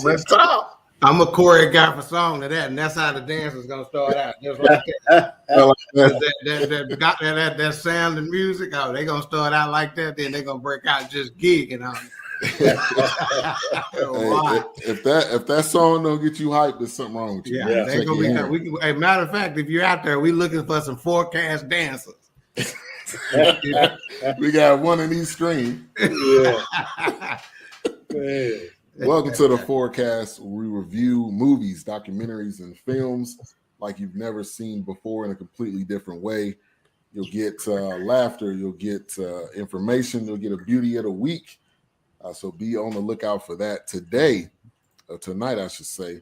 Let's talk. I'm a choreograph a song to that, and that's how the dance is gonna start out. Just like that sound and music. Oh, they're gonna start out like that, then they're gonna break out just gigging on it. If that song don't get you hyped, there's something wrong with you. Yeah, they're gonna be. Matter of fact, if you're out there, we're looking for some Fourcast dancers. We got one in each screen. Yeah. Welcome to the Fourcast, where we review movies, documentaries, and films like you've never seen before in a completely different way. You'll get laughter, you'll get information, you'll get a beauty of the week. So be on the lookout for that tonight, I should say.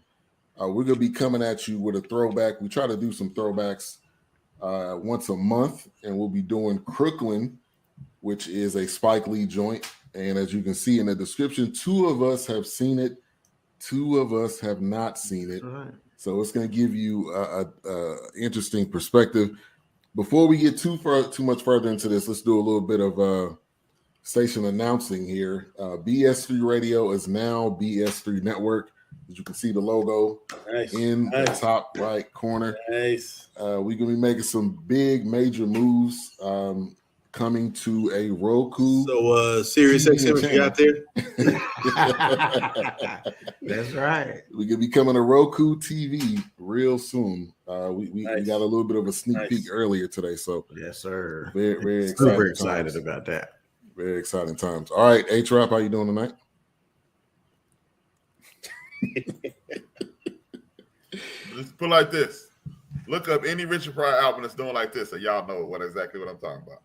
We're going to be coming at you with a throwback. We try to do some throwbacks once a month, and we'll be doing Crooklyn, which is a Spike Lee joint. And as you can see in the description, 2 of us have seen it. 2 of us have not seen it. Right. So it's going to give you a interesting perspective. Before we get too much further into this, let's do a little bit of station announcing here. BS3 Radio is now BS3 Network. As you can see the logo in the top right corner. Nice. We're going to be making some big major moves. Coming to a Roku. So, Sirius XM, if you out there. That's right. We could be coming to Roku TV real soon. We got a little bit of a sneak peek earlier today. So, yes, sir. Very, very super excited about that. Very exciting times. All right, H-Rap, how you doing tonight? Let's put it like this. Look up any Richard Pryor album that's doing like this, and y'all know exactly what I'm talking about.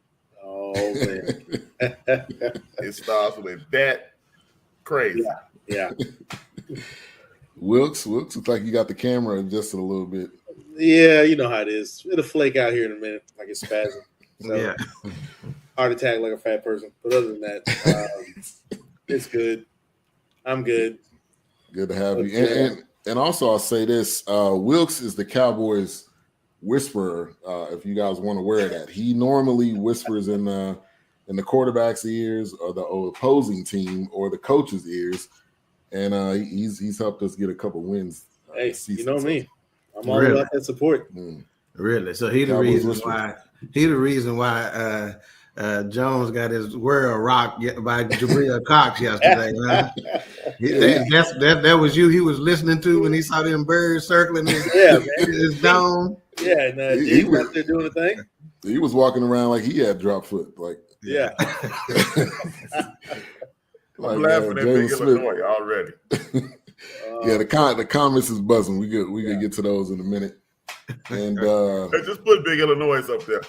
Oh man, it starts with that crazy. Yeah. Wilkes looks like you got the camera adjusted a little bit. Yeah, you know how it is. It'll flake out here in a minute, like it's spasm. So, yeah. Heart attack like a fat person. But other than that, it's good. I'm good. Good to have you. And also I'll say this: Wilkes is the Cowboys whisperer, if you guys weren't aware of that. He normally whispers in the quarterback's ears or the opposing team or the coach's ears, and he's helped us get a couple wins. Hey, you know me. I'm all about that support. Really? So he the reason why Jones got his world rocked by Jabril Cox yesterday. Huh? That was you he was listening to when he saw them birds circling his dome. Yeah, and he was out there doing the thing. He was walking around like he had drop foot. Like, yeah. I'm laughing at Big Illinois already. Yeah, the comments is buzzing. We could get to those in a minute. And just put Big Illinois up there.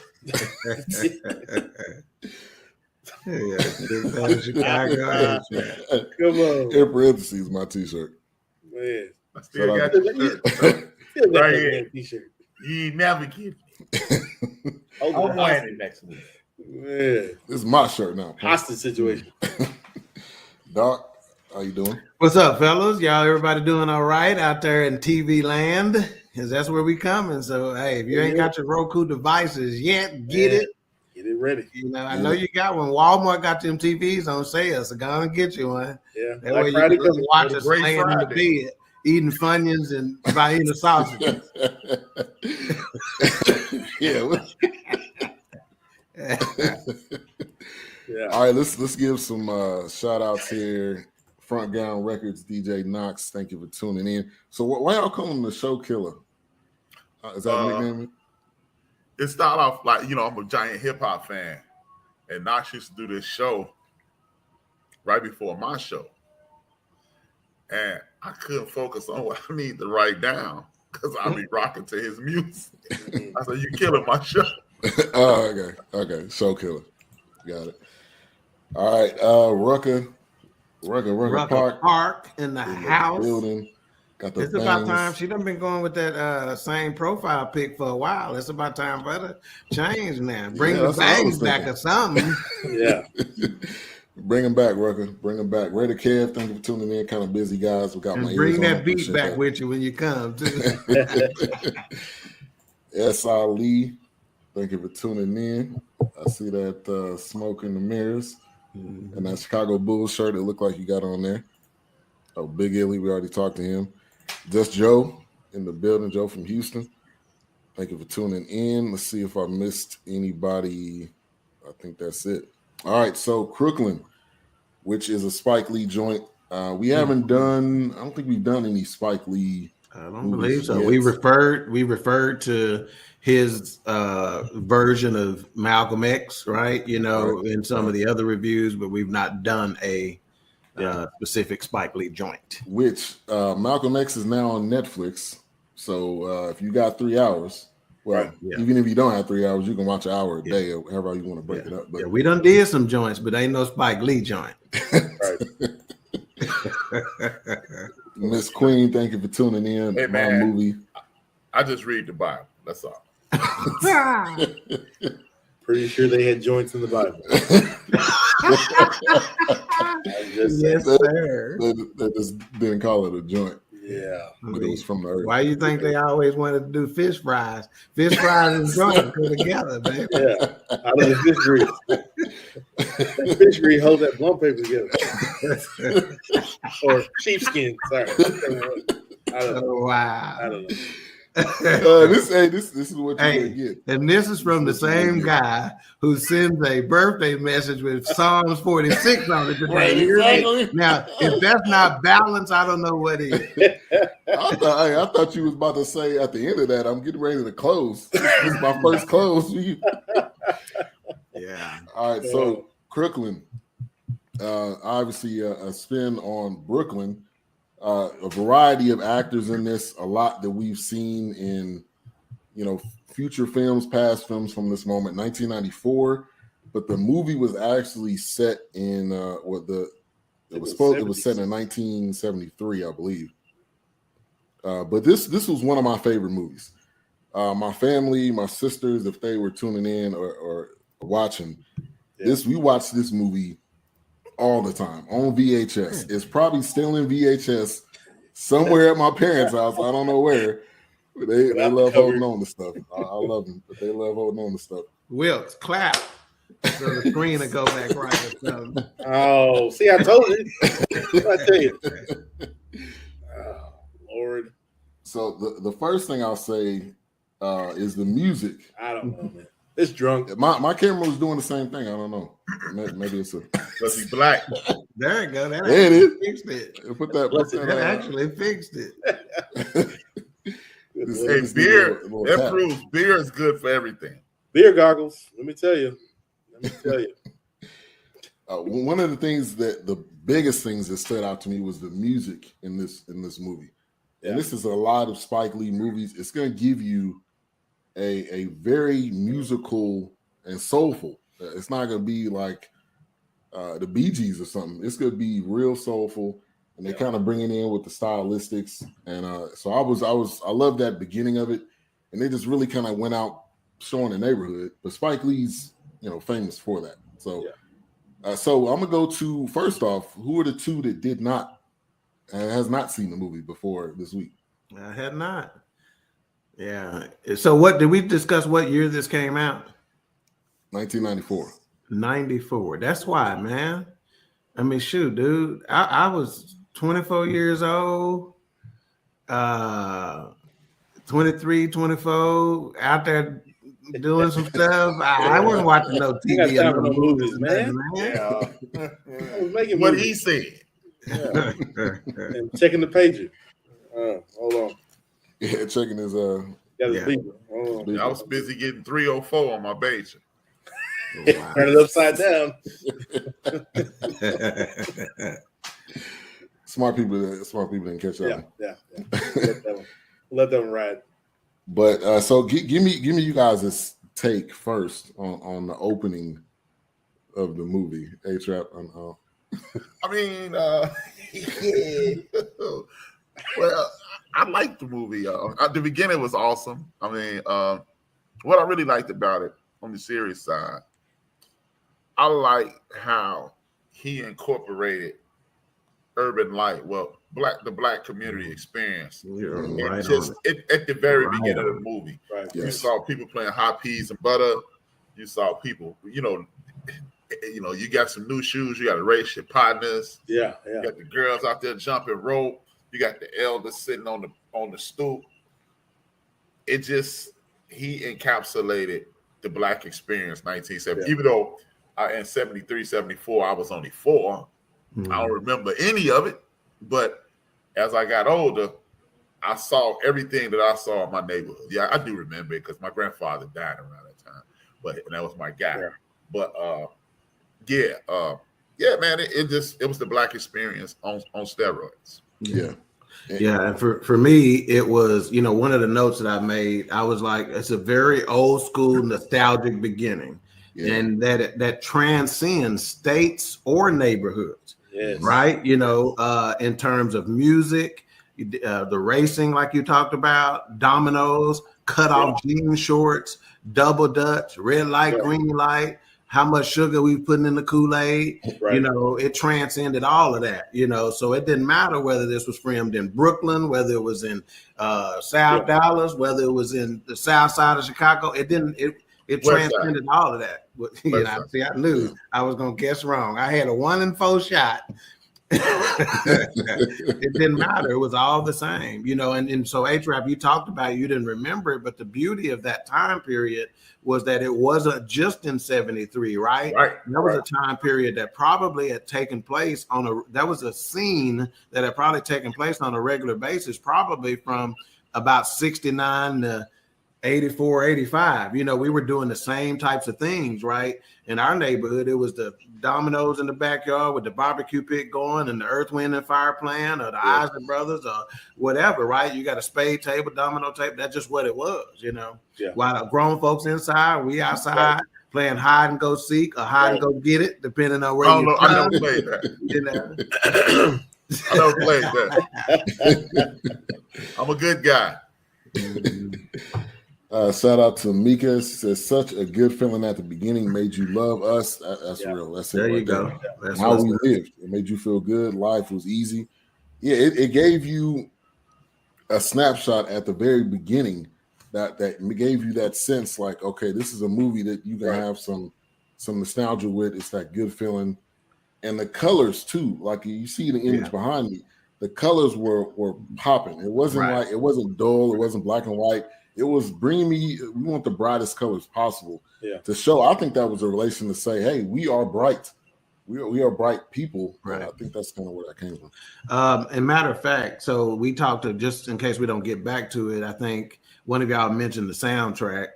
Chicago. Come on. In parentheses, my T-shirt. Man, I still got the right here. T-shirt. You never give me. I'm wearing it next week. Man. This is my shirt now. Hostage situation. Doc, how you doing? What's up, fellas? Y'all, everybody doing all right out there in TV land? Because that's where we coming. So, hey, if you ain't got your Roku devices yet, get it. Get it ready. You know, I know you got one. Walmart got them TVs on sale, so go and get you one. Yeah. That way you can watch us laying in the bed, eating Funyuns and eating the sausages. Yeah. All right, let's give some shout outs here. Front Gown Records, DJ Knox, thank you for tuning in. So why y'all call him the show killer? Is that a nickname? It started off like, I'm a giant hip hop fan, and Knox used to do this show right before my show, and I couldn't focus on what I need to write down because I be rocking to his music. I said, "You killing my show." Oh, okay, show killer, got it. All right, Rucker Park in the house. Building. It's about time. She done been going with that same profile pic for a while. It's about time for her to change now. Bring the bangs back or something. Yeah. Bring them back, Rucker. Bring them back. Raider Kev, thank you for tuning in. Kind of busy, guys. We got my bring that beat back with you when you come, too. S.I. Lee, thank you for tuning in. I see that smoke in the mirrors and that Chicago Bulls shirt it looked like you got on there. Oh, Big Illy, we already talked to him. Just Joe in the building, Joe from Houston. Thank you for tuning in. Let's see if I missed anybody. I think that's it. All right, so Crooklyn, which is a Spike Lee joint. We haven't done, I don't think we've done any Spike Lee. I don't believe so. Yet. We referred to his version of Malcolm X, right? You know, in some of the other reviews, but we've not done a specific Spike Lee joint. Which Malcolm X is now on Netflix. So if you got 3 hours, well, even if you don't have 3 hours, you can watch an hour a day or however you want to break it up. But we done did some joints, but ain't no Spike Lee joint. Miss Queen, thank you for tuning in. Hey, man, my movie. I just read the Bible. That's all. Pretty sure they had joints in the Bible. Yes, sir. They just didn't call it a joint. Yeah. But it was from the earth. Why you think they always wanted to do fish fries? Fish fries and joints go together, baby. Yeah. Out of the fish grease. Fish grease hold that blum paper together. Or sheepskin. Sorry. I don't know. Wow. I don't know. This is what you're gonna get. And this is from the same guy who sends a birthday message with Psalms 46 on it today. Right, exactly. Now, if that's not balance, I don't know what is. I thought you was about to say at the end of that, I'm getting ready to close. This is my first close. Yeah. All right, so Crooklyn, obviously a spin on Brooklyn. A variety of actors in this, a lot that we've seen in, future films, past films from this moment, 1994. But the movie was actually set in it was set in 1973, I believe. But this was one of my favorite movies. My family, my sisters, if they were tuning in or watching we watched this movie all the time on VHS. It's probably still in VHS somewhere at my parents' house. I don't know where. They love holding on to stuff. I love them, but they love holding on to stuff. Wilkes, clap. So the screen will go back right. Oh, see, I told you. I tell you. Oh, Lord. So the first thing I'll say is the music. I don't know, man. It's drunk. My camera was doing the same thing. I don't know. Maybe it's Must be black. There you go. That there it is. Fixed it. That actually fixed it. Hey, beer. That proves beer is good for everything. Beer goggles. Let me tell you. One of the things the biggest things that stood out to me was the music in this movie. Yeah. And this is a lot of Spike Lee movies. It's going to give you a very musical and soulful. It's not going to be like the Bee Gees or something. It's going to be real soulful, and they kind of bring it in with the stylistics. And so I love that beginning of it, and they just really kind of went out showing the neighborhood. But Spike Lee's famous for that. So so I'm gonna go to, first off, who are the two that did not has not seen the movie before this week? I had not. Yeah. So what did we discuss? What year this came out? 1994. 94. That's why, man. I mean, shoot, dude. I was 24 years old. 23, 24, out there doing some stuff. I wasn't watching no TV or no movies, man. Yeah. I was making what movies. he said. Yeah. And checking the pager. Hold on. Yeah, checking his I was busy getting 304 on my pager. Wow. Turn it upside down. Smart people didn't catch that. Yeah. Let them ride. But so give me you guys this take first on the opening of the movie. A-Trap. I mean, well, I liked the movie. At the beginning, it was awesome. I mean, what I really liked about it on the serious side, I like how he incorporated urban life. Well, the black community experience. Right just at the very beginning of the movie. Right. You saw people playing hot peas and butter. You saw people, you know, you got some new shoes. You got to race your partners. Yeah. You got the girls out there jumping rope. You got the elders sitting on the stoop. It just, he encapsulated the Black experience, 1970. Yeah. Even though in 73, 74, I was only 4. I don't remember any of it. But as I got older, I saw everything that I saw in my neighborhood. Yeah, I do remember it because my grandfather died around that time. But that was my guy. Yeah. But man, it was the Black experience on steroids. Yeah. Yeah, and for me, it was, you know, one of the notes that I made, I was like, it's a very old school, nostalgic beginning, and that transcends states or neighborhoods, right? You know, in terms of music, the racing, like you talked about, dominoes, cut off jean shorts, double dutch, red light, green light. How much sugar we putting in the Kool-Aid, you know, it transcended all of that, you know, so it didn't matter whether this was filmed in Brooklyn, whether it was in South Dallas, whether it was in the South side of Chicago, it transcended all of that. You know, see, I knew I was going to guess wrong. I had a 1 in 4 shot. It didn't matter. It was all the same, you know, and so H-Rap, you talked about it, you didn't remember it, but the beauty of that time period was that it wasn't just in 73, right? That was a time period that probably had taken place that was a scene that had probably taken place on a regular basis, probably from about 69 to 84, 85. You know, we were doing the same types of things, right? In our neighborhood, it was the dominoes in the backyard with the barbecue pit going and the Earth, Wind, and Fire plan, or the Eisner Brothers, or whatever, right? You got a spade table, domino table. That's just what it was, you know? While the grown folks inside, we outside playing hide and go seek or hide and go get it, depending on where you're I never played that. You know? I never played that. I'm a good guy. Shout out to Mika. It says, such a good feeling at the beginning made you love us. That's real. That's there you go. That's how we lived. It made you feel good. Life was easy. Yeah, it gave you a snapshot at the very beginning that gave you that sense like, okay, this is a movie that you can have some nostalgia with. It's that good feeling. And the colors too, like you see the image behind me, the colors were popping. It wasn't like, it wasn't dull. It wasn't black and white. It was bringing me, we want the brightest colors possible to show. I think that was a relation to say, hey, we are bright. We are bright people. Right. I think that's kind of where that came from. And matter of fact, so we talked to, just in case we don't get back to it, I think one of y'all mentioned the soundtrack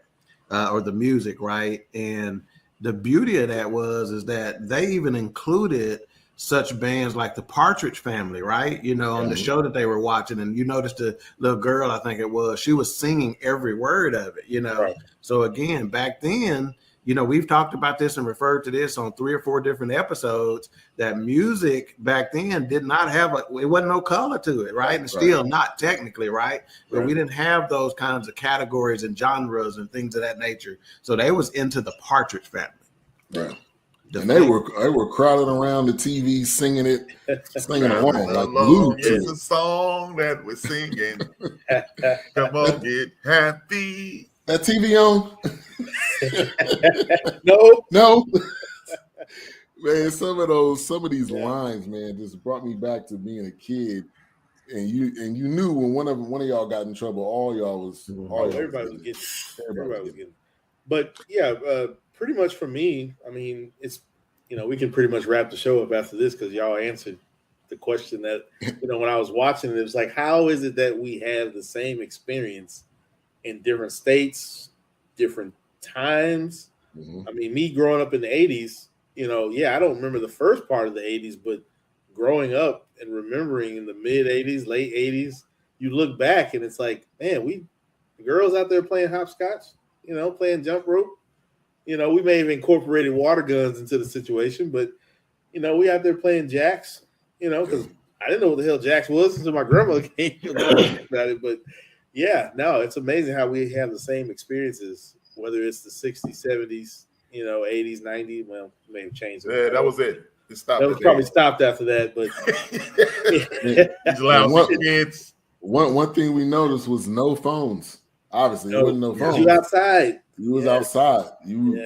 or the music, right? And the beauty of that is that they even included such bands like the Partridge Family, right? You know, on the show that they were watching, and you noticed the little girl, I think it was, she was singing every word of it, you know? So again, back then, you know, we've talked about this and referred to this on 3 or 4 different episodes, that music back then did not have it wasn't no color to it, right? And still not technically, right? But we didn't have those kinds of categories and genres and things of that nature. So they was into the Partridge Family. Right. And they were crowded around the TV singing along like blues. It's a song that we're singing. Come on, get happy. That TV on? No. Man, some of these lines, man, just brought me back to being a kid. And you knew when one of y'all got in trouble, all y'all was everybody was getting. But yeah, pretty much for me, I mean, it's, you know, we can pretty much wrap the show up after this because y'all answered the question that, you know, when I was watching it, it was like, how is it that we have the same experience in different states, different times? I mean, me growing up in the 80s, you know, I don't remember the first part of the 80s, but growing up and remembering in the mid 80s, late 80s, you look back and it's like, man, the girls out there playing hopscotch, you know, playing jump rope. You know, we may have incorporated water guns into the situation, but, you know, we out there playing jacks, you know, because I didn't know what the hell jacks was until my grandmother came about it. But, yeah, no, it's amazing how we have the same experiences, whether it's the 60s, 70s, you know, 80s, 90s. Well, may have changed. Yeah, that was it. It stopped. That was probably stopped after that. But one thing we noticed was no phones. Obviously, there wasn't no phones. You outside. You was outside. You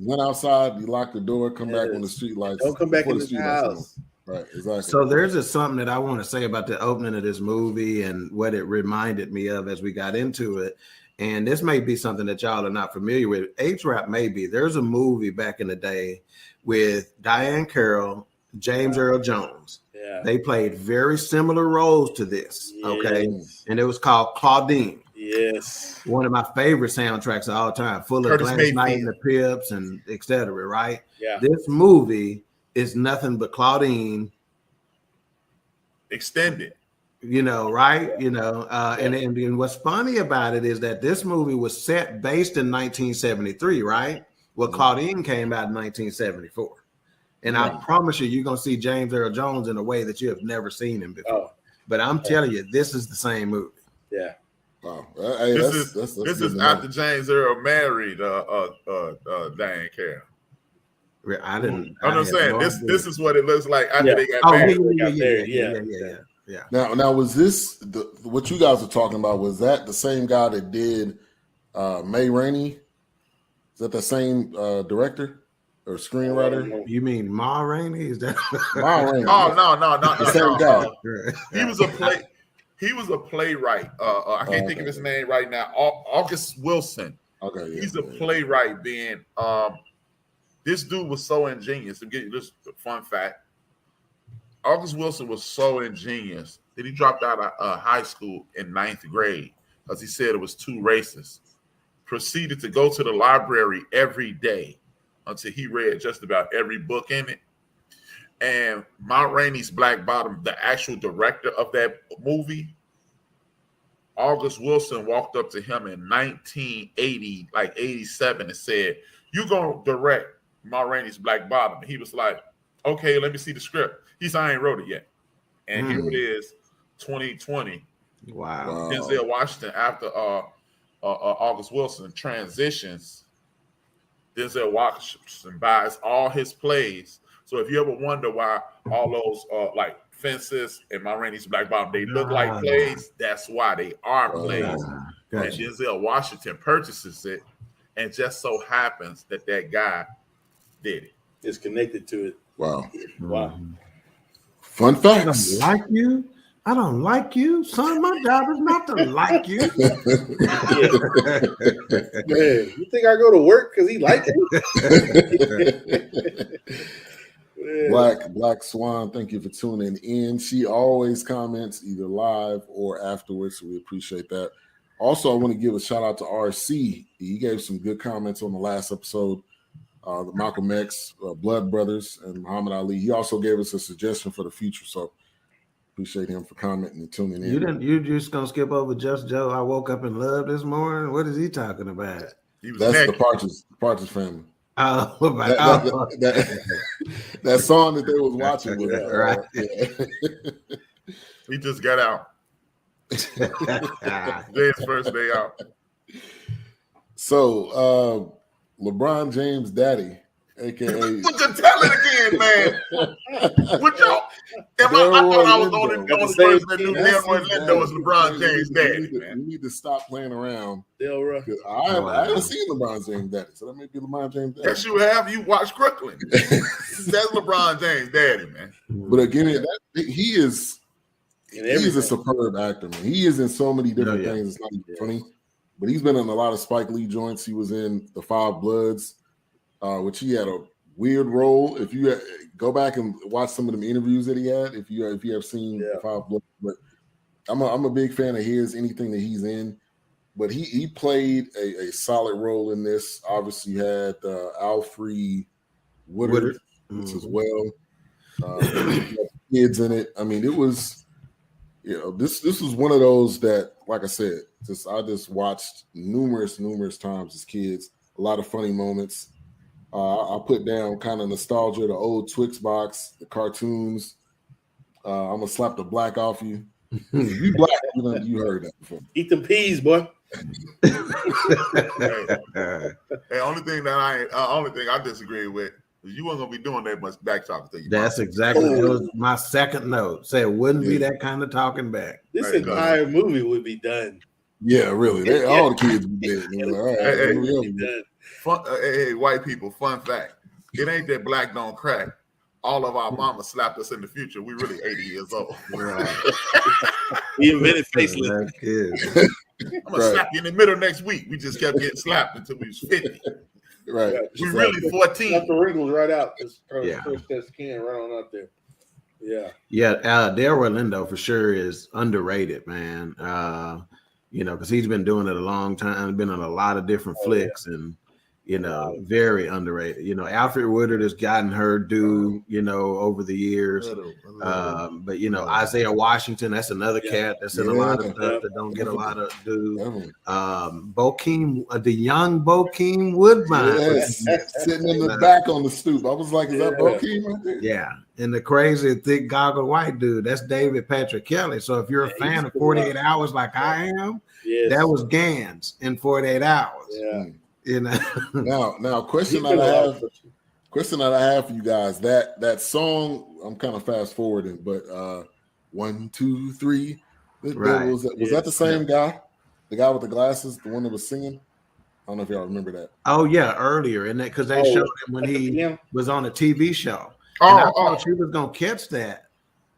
went outside. You locked the door. Come back when the street lights. Don't come back in the house. Right, exactly. So there's just something that I want to say about the opening of this movie and what it reminded me of as we got into it. And this may be something that y'all are not familiar with. H-Rap may be. There's a movie back in the day with Diane Carroll, James Earl Jones. Yeah. They played very similar roles to this. Yes. Okay. And it was called Claudine. Yes. One of my favorite soundtracks of all time, full of Gladys Knight and the Pips and etc. Right? Yeah. This movie is nothing but Claudine extended. You know, right? You know, and what's funny about it is that this movie was based in 1973, right? Well, Claudine came out in 1974. And I promise you, you're going to see James Earl Jones in a way that you have never seen him before. Oh. But I'm telling you, this is the same movie. Yeah. Wow. Hey, this is after James Earl married Diane Carroll. I didn't. I'm saying this is what it looks like after they got married. Yeah. Now was this what you guys are talking about? Was that the same guy that did May Rainey? Is that the same director or screenwriter? You mean Ma Rainey? Is that Ma Rainey? Oh no, the same guy. He was a playwright. I can't think of his name right now. August Wilson. Okay, he's a playwright. Being this dude was so ingenious. To get you this fun fact. August Wilson was so ingenious that he dropped out of high school in 9th grade because he said it was too racist. Proceeded to go to the library every day until he read just about every book in it. And Ma Rainey's Black Bottom, the actual director of that movie, August Wilson walked up to him in 1980, like 87, and said, "You gonna direct Ma Rainey's Black Bottom?" And he was like, "Okay, let me see the script." He said, "I ain't wrote it yet." And here it is, 2020. Wow. Denzel Washington, after August Wilson transitions, Denzel Washington buys all his plays. So if you ever wonder why all those like Fences and Ma Rainey's Black Bottom, they look like plays, that's why they are plays. Gotcha. And Denzel Washington purchases it, and just so happens that guy did it. It's connected to it. Wow. Wow. Fun facts. I don't like you, son. My job is not to like you. Man, you think I go to work because he likes you? Black Swan, thank you for tuning in. She always comments either live or afterwards, so we appreciate that. Also, I want to give a shout out to RC. He gave some good comments on the last episode. The Malcolm X, Blood Brothers, and Muhammad Ali. He also gave us a suggestion for the future, so appreciate him for commenting and tuning in. You just gonna skip over Just Joe? I woke up in love this morning. What is he talking about? That's naked. The Partridge Family. Oh, that song that they was watching with us, right? Yeah. He just got out. James' first day out. So, LeBron James' daddy, aka tell it again, man. What y'all? I thought I was the only person that knew Delroy Lindo was LeBron James' daddy. Man, you need to stop playing around. Delroy. I haven't seen LeBron James' daddy, so that may be LeBron James' daddy. Yes, you have. You watch Crooklyn. That's LeBron James' daddy, man. But again, he is a superb actor, man. He is in so many different things. It's not even funny. But he's been in a lot of Spike Lee joints. He was in The Five Bloods, which he had a weird role. If you go back and watch some of the interviews that he had, if you have seen The Five Bloods, but I'm a big fan of his, anything that he's in. But he played a solid role in this. Obviously, had Alfre Woodard as well. Kids in it. I mean, it was. This was one of those that, like I said, I just watched numerous times as kids. A lot of funny moments. I put down kind of nostalgia, the old Twix box, the cartoons. I'm gonna slap the black off you. You black, you heard that before. Eat the peas, boy. Hey, only thing I disagree with. You weren't gonna be doing that much back talking. That's exactly that was my second note. Say it wouldn't be that kind of talking back. This entire movie would be done Yeah, really. All the kids be dead. All right, hey, white people, fun fact. It ain't that black don't crack. All of our mamas slapped us in the future. We really 80 years old. Right. We invented faceless. I'm gonna slap you in the middle next week. We just kept getting slapped until we was 50. Right. We really 14. Got the wrinkles right out. Just push that skin right on out there. Yeah. Yeah. Delroy Lindo for sure is underrated, man. Because he's been doing it a long time, been in a lot of different flicks, and very underrated. Alfred Woodard has gotten her due, over the years. But Isaiah Washington, that's another cat that's in a lot of stuff that don't get a lot of due. Bokeem, the young Bokeem Woodbine, sitting in the back on the stoop. I was like, is that Bokeem right there? Yeah. And the crazy thick goggle white dude, that's David Patrick Kelly. So if you're a fan of 48 Hours like I am, that was Gans in 48 Hours. Yeah. Now question that I have for you guys, that song, I'm kind of fast forwarding, but 1, 2, 3, was that the same guy, the guy with the glasses, the one that was singing? I don't know if y'all remember that. Oh yeah, earlier in that, because they showed him when he was on a TV show. And I thought she was gonna catch that.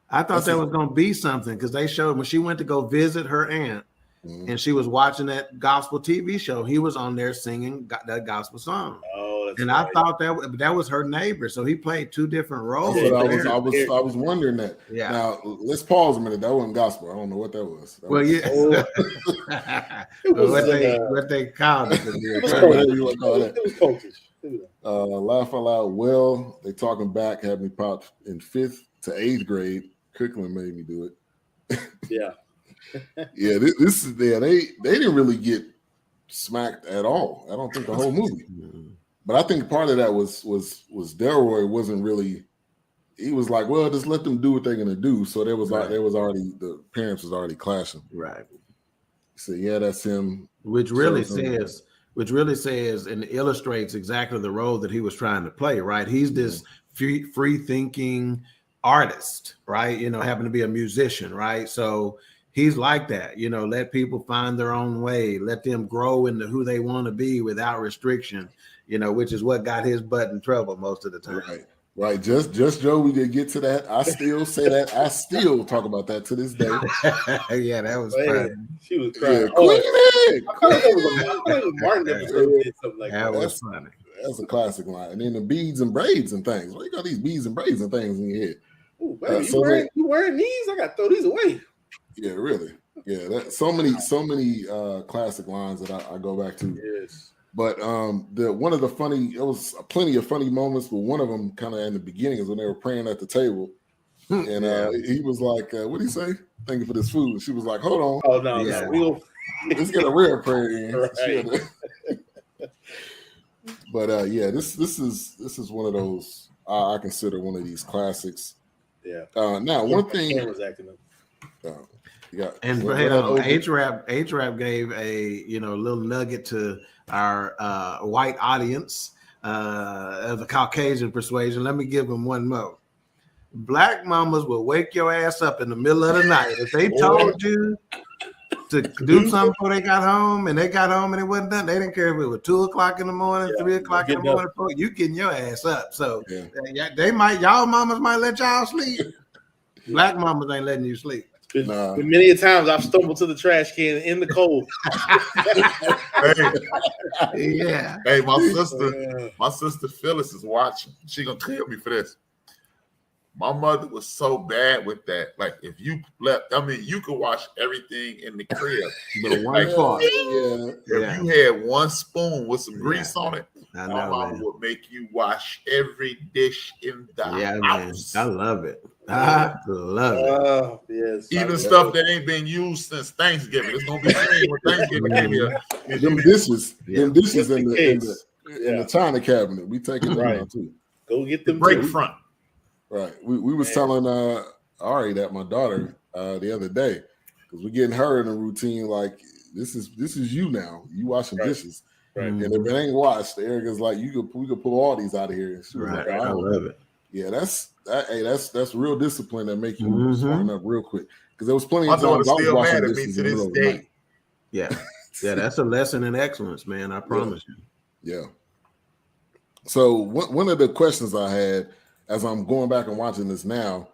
I thought that was gonna be something, because they showed when she went to go visit her aunt. And she was watching that gospel TV show. He was on there singing that gospel song. And I thought that was her neighbor. So he played two different roles. I was wondering that. Yeah. Now let's pause a minute. That wasn't gospel. I don't know what that was. What they called it. It was cultish. Laugh out loud. Well, they talking back had me pop in 5th to 8th grade. Crooklyn made me do it. Yeah. Yeah, this is there. They didn't really get smacked at all. I don't think the whole movie. But I think part of that was Delroy wasn't really. He was like, well, just let them do what they're gonna do. So there was already the parents was already clashing. Right. So yeah, that's him. Which really says and illustrates exactly the role that he was trying to play. Right. He's this free thinking artist. Right. Happen to be a musician. Right. So. He's like that, let people find their own way, let them grow into who they want to be without restriction, which is what got his butt in trouble most of the time. Right. Just Joe, we did get to that. I still say that. I still talk about that to this day. Yeah, that was funny. She was crying. Martin episode did something like that. That was funny. That's a classic line. And then the beads and braids and things. Why you got these beads and braids and things in your head? Ooh, baby, you wearing these? I got to throw these away. Yeah, really. Yeah, so many classic lines that I go back to. Yes. But one of the funny, it was plenty of funny moments, but one of them kind of in the beginning is when they were praying at the table, and he was like, "What did he say? Thank you for this food." She was like, "Hold on, oh no, let's get a real prayer in." Right. But this is one of those I consider one of these classics. Yeah. Now one thing. Was acting up. H-Rap gave a little nugget to our white audience of the Caucasian persuasion. Let me give them one more. Black mamas will wake your ass up in the middle of the night if they told you to do something before they got home, and they got home and it wasn't done. They didn't care if it was 2:00 in the morning, 3:00 in the morning. You getting your ass up. So y'all mamas might let y'all sleep. Black mamas ain't letting you sleep. Many a times I've stumbled to the trash can in the cold. Hey, my sister Phyllis is watching. She gonna kill me for this. My mother was so bad with that. Like, if you you could wash everything in the crib. But one part. If you had one spoon with some grease on it, my mama would make you wash every dish in the house. Man. I love it. I love it. Yes. Even stuff that ain't been used since Thanksgiving. It's gonna be clean when Thanksgiving came here. Them dishes in the china cabinet. We take it down too. Go get them break front. Right. We was telling Ari, that my daughter, the other day, because we're getting her in a routine like this is you now. You washing dishes. Right. And if it ain't washed, Erica's like, we could pull all these out of here. And she was like, I love it. Yeah, that's real discipline that make you smarten up real quick. Because there was plenty of times I was washing dishes to this day. Yeah. Yeah, that's a lesson in excellence, man. I promise you. Yeah. So one of the questions I had as I'm going back and watching this now,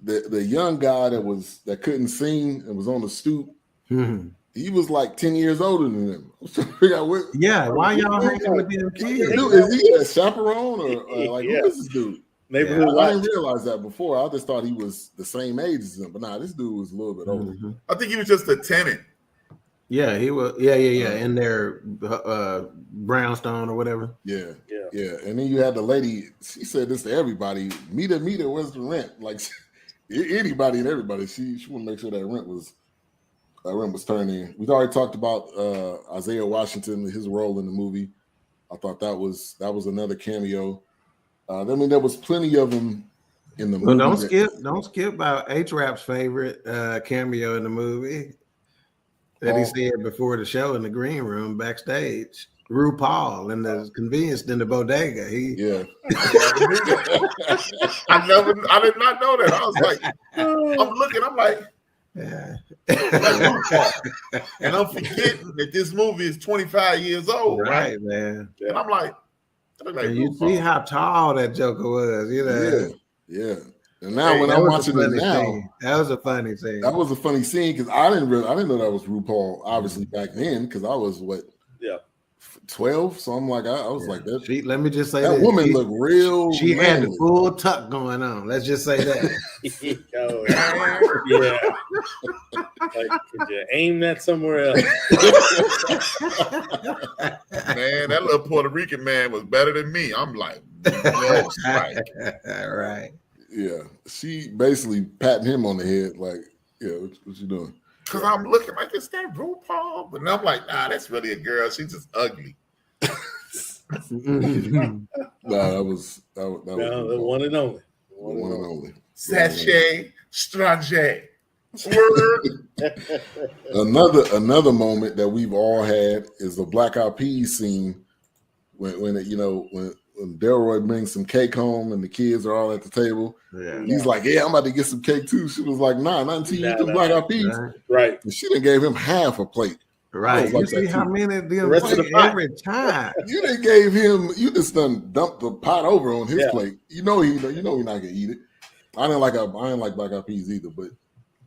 the young guy that couldn't sing and was on the stoop, he was like 10 years older than him. I was trying to figure out what. Yeah, why y'all hanging with them kids? Is he a chaperone or like who is this dude? Neighborhood I didn't realize that before. I just thought he was the same age as him, but nah, this dude was a little bit older. I think he was just a tenant. Yeah, he was. Yeah. In their brownstone or whatever. Yeah. And then you had the lady. She said this to everybody. Meter, where's the rent? Like anybody and everybody. She want to make sure that rent was turned in. We've already talked about Isaiah Washington, his role in the movie. I thought that was another cameo. I mean, there was plenty of them in the movie. Don't skip about H-Rap's favorite cameo in the movie that he said before the show in the green room backstage. RuPaul in the convenience in the bodega. I did not know that. I was like, I'm looking, I'm like, and I'm forgetting that this movie is 25 years old, right? Man. And I'm like, and you see how tall that Joker was, you know? Yeah. And now when I'm watching it now, that was a funny scene. That was a funny scene because I didn't know that was RuPaul. Obviously back then, because I was 12. So I'm like, I was like that. Let me just say that woman looked real. She had the full tuck going on. Let's just say that. Like, could you aim that somewhere else? Man, that little Puerto Rican man was better than me. I'm like, no strike. Right. Yeah. She basically patting him on the head, like, what you doing? Because I'm looking like, is that RuPaul? But I'm like, nah, that's really a girl. She's just ugly. That was the one and only. One and only. Sachet Strange. Another moment that we've all had is the Black Eyed Peas scene when Delroy brings some cake home and the kids are all at the table. Yeah. He's like, I'm about to get some cake too. She was like, nah, not until you eat the Black Eyed Peas. Right. And she done gave him half a plate. Right. You see how many of them every time. You done gave him, you just done dumped the pot over on his plate. You know he's not gonna eat it. I didn't like Black Eyed Peas either, but if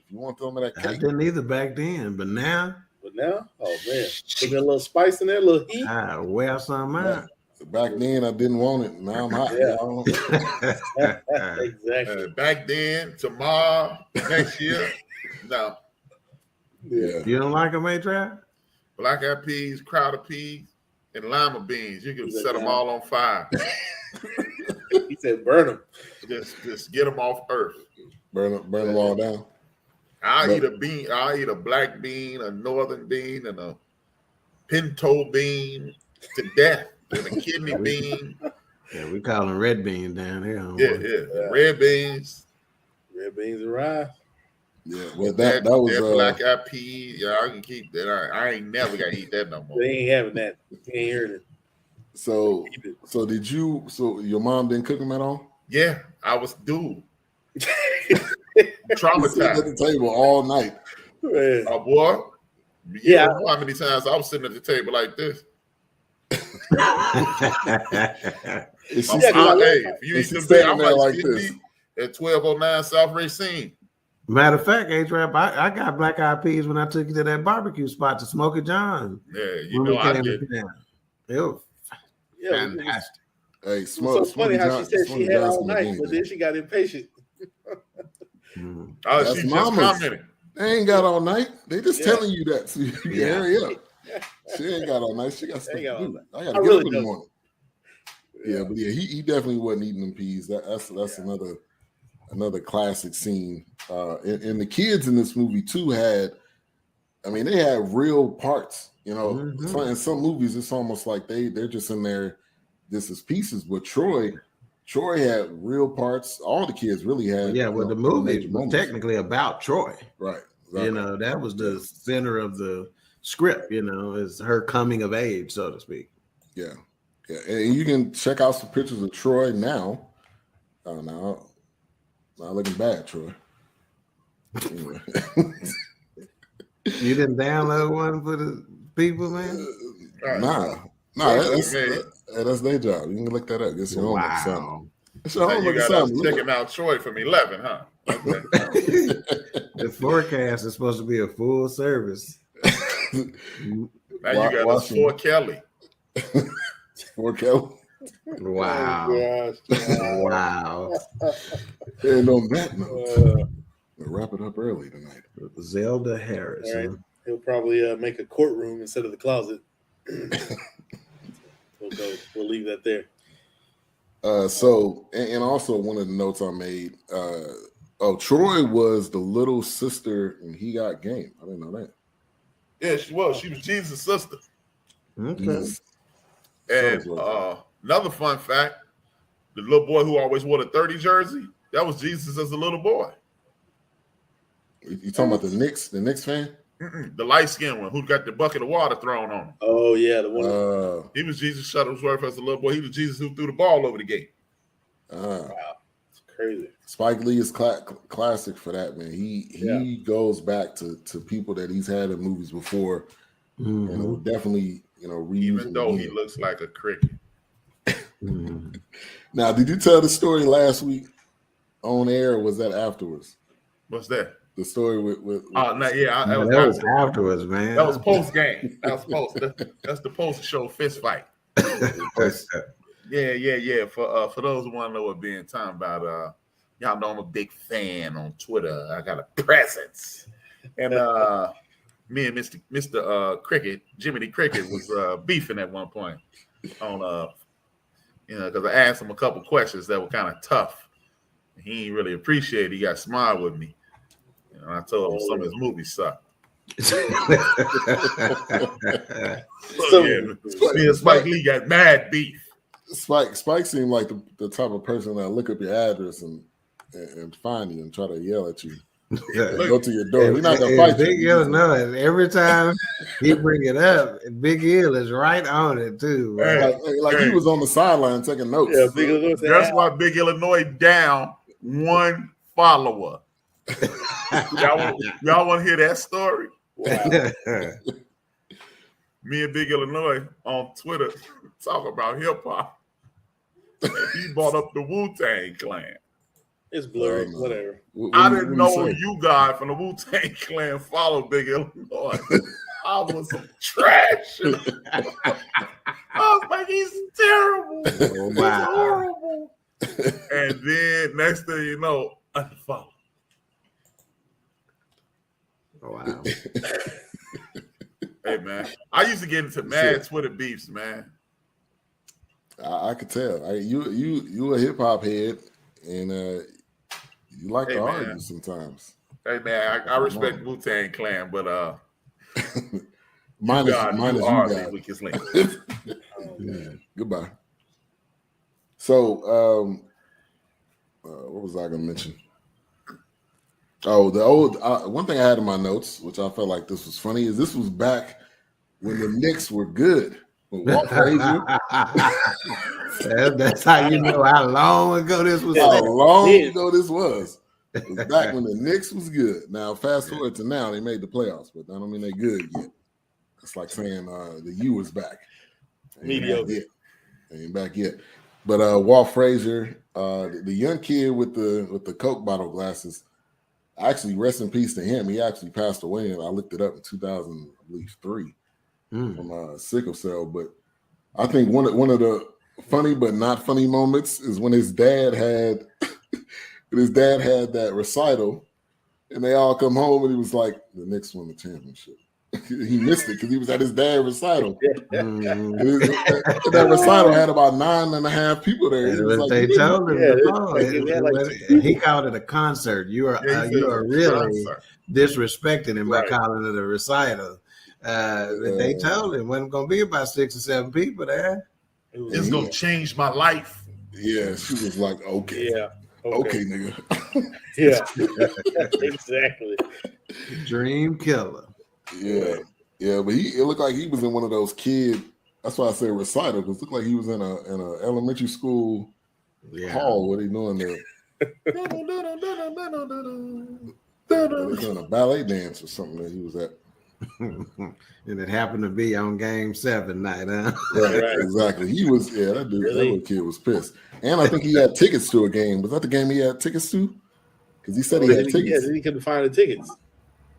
you want some of that cake. I didn't either back then, but now, oh man, put a little spice in there, a little heat. I wear some out. Back then, I didn't want it. Now I'm hot. Exactly. Back then, tomorrow, next year, no. Yeah. You don't like them, A-Trap? Black Eyed Peas, crowd of peas, and lima beans. You can set them all on fire. He said, "Burn them. Just get them off earth. Burn them all down." I'll eat a bean. I'll eat a black bean, a northern bean, and a pinto bean to death. And a kidney bean. Yeah, we call them red beans down here. Yeah. Red beans. Red beans and rice. Yeah, well, that was Black Eyed Peas. Yeah, I can keep that. I ain't never got to eat that no more. They ain't having that. You ain't hearing it. So your mom didn't cook them at all? Yeah, I was dude. Traumatized at the table all night. Oh boy. You know how many times I was sitting at the table like this? If you eat them big, I'm like this at 1209 South Racine. Matter of fact, A-Trap, I got Black Eyed Peas when I took you to that barbecue spot to Smoky John. Yeah, you know I did. It was fantastic. Hey, it's so funny how she said she had all night, but then she got impatient. Oh, she just commented. They ain't got all night. They just telling you that so you can hurry up. She ain't got all night. She got stuff to do. I got to get up in the morning. Yeah, but he definitely wasn't eating them peas. That's another classic scene. And the kids in this movie too had real parts. You know, in some movies it's almost like they're just in there. This is pieces. But Troy had real parts. All the kids really had. Yeah, well, the movie was technically about Troy. Right. Exactly. You know, that was the center of the script. You know, is her coming of age, so to speak. Yeah. And you can check out some pictures of Troy now. Now, not looking bad, Troy. You didn't download one for the people, man? Nah, that's their job. You can look that up. It's your homework assignment. It's your homework assignment. Checking out Troy from 11, huh? Okay. The Fourcast is supposed to be a full service. Now you got us Fort Kelly. Fort Kelly. Wow. Oh, wow. And on that note, we'll wrap it up early tonight. Zelda Harris. All right. He'll probably make a courtroom instead of the closet. We'll leave that there. So, and also one of the notes I made, Troy was the little sister and he got game. I didn't know that. Yeah, she was. She was Jesus' sister. Okay. Jesus. And another fun fact, the little boy who always wore the 30 jersey, that was Jesus as a little boy. You talking about the Knicks fan? The light-skinned one who got the bucket of water thrown on him. Oh, yeah. The one. He was Jesus Shuttlesworth as a little boy. He was Jesus who threw the ball over the gate. Wow. It's crazy. Spike Lee is classic for that, man. He goes back to people that he's had in movies before. And it would definitely, reuse even though he looks like a cricket. Now, did you tell the story last week on air, or was that afterwards? What's that? The story with that was afterwards, man. That was post game. That's the post show fist fight. Yeah. For those who want to know what being talking about, y'all know I'm a big fan on Twitter. I got a presence, and me and Mr. Cricket, Jiminy Cricket, was beefing at one point on because I asked him a couple questions that were kind of tough. He didn't really appreciate it. He got smart with me. And I told him some of his movies suck. Me and Spike Lee got mad beef. Spike seemed like the type of person that look up your address and find you and try to yell at you. Go to your door. We're not gonna fight Big you. Every time he bring it up, Big Hill is right on it too. Right? He was on the sideline taking notes. Yeah, Big Illinois. That's why Big Illinois down one follower. Y'all want to hear that story? Wow. Me and Big Illinois on Twitter talk about hip hop. He brought up the Wu-Tang Clan. It's blurry, whatever. I didn't know you guys from the Wu-Tang Clan followed Big Illinois. I was trash. I was like, he's terrible. Oh, wow. He's horrible. And then next thing you know, I follow. Wow. Hey man, I used to get into mad Twitter beefs, man. I could tell. You a hip hop head, and you like to argue sometimes. Hey man, I respect Wu-Tang Clan, but minus you guys. Weakest link. Goodbye. So, what was I going to mention? Oh, the old one thing I had in my notes, which I felt like this was funny, is this was back when the Knicks were good. Walt Frazier. That's how you know how long ago this was. How long ago this was. It was back when the Knicks was good. Now, fast forward to now, they made the playoffs, but I don't mean they're good yet. It's like saying the U is back. Mediocre. Ain't back yet. But Walt Frazier, the young kid with the Coke bottle glasses, actually, rest in peace to him. He actually passed away, and I looked it up in 2003 from sickle cell. But I think one of the funny but not funny moments is when his dad had that recital, and they all come home, and he was like, "The Knicks won the championship." He missed it because he was at his dad's recital. That recital had about 9.5 people there. They told him he called it a concert. You are really disrespecting him by calling it a recital. They told him it wasn't going to be about 6 or 7 people there. It's going to change my life. Yeah, she was like, okay. Yeah. Okay, nigga. Yeah, exactly. Dream killer. Yeah, but it looked like he was in one of those kid. That's why I say recital, because it looked like he was in a elementary school hall. What are you doing there? He was doing a ballet dance or something that he was at. And it happened to be on Game 7 night, huh? Right, exactly. He was, that dude, Really? that little kid was pissed. And I think he had tickets to a game. Was that the game he had tickets to? Because he said he had tickets. Yeah, then he couldn't find the tickets.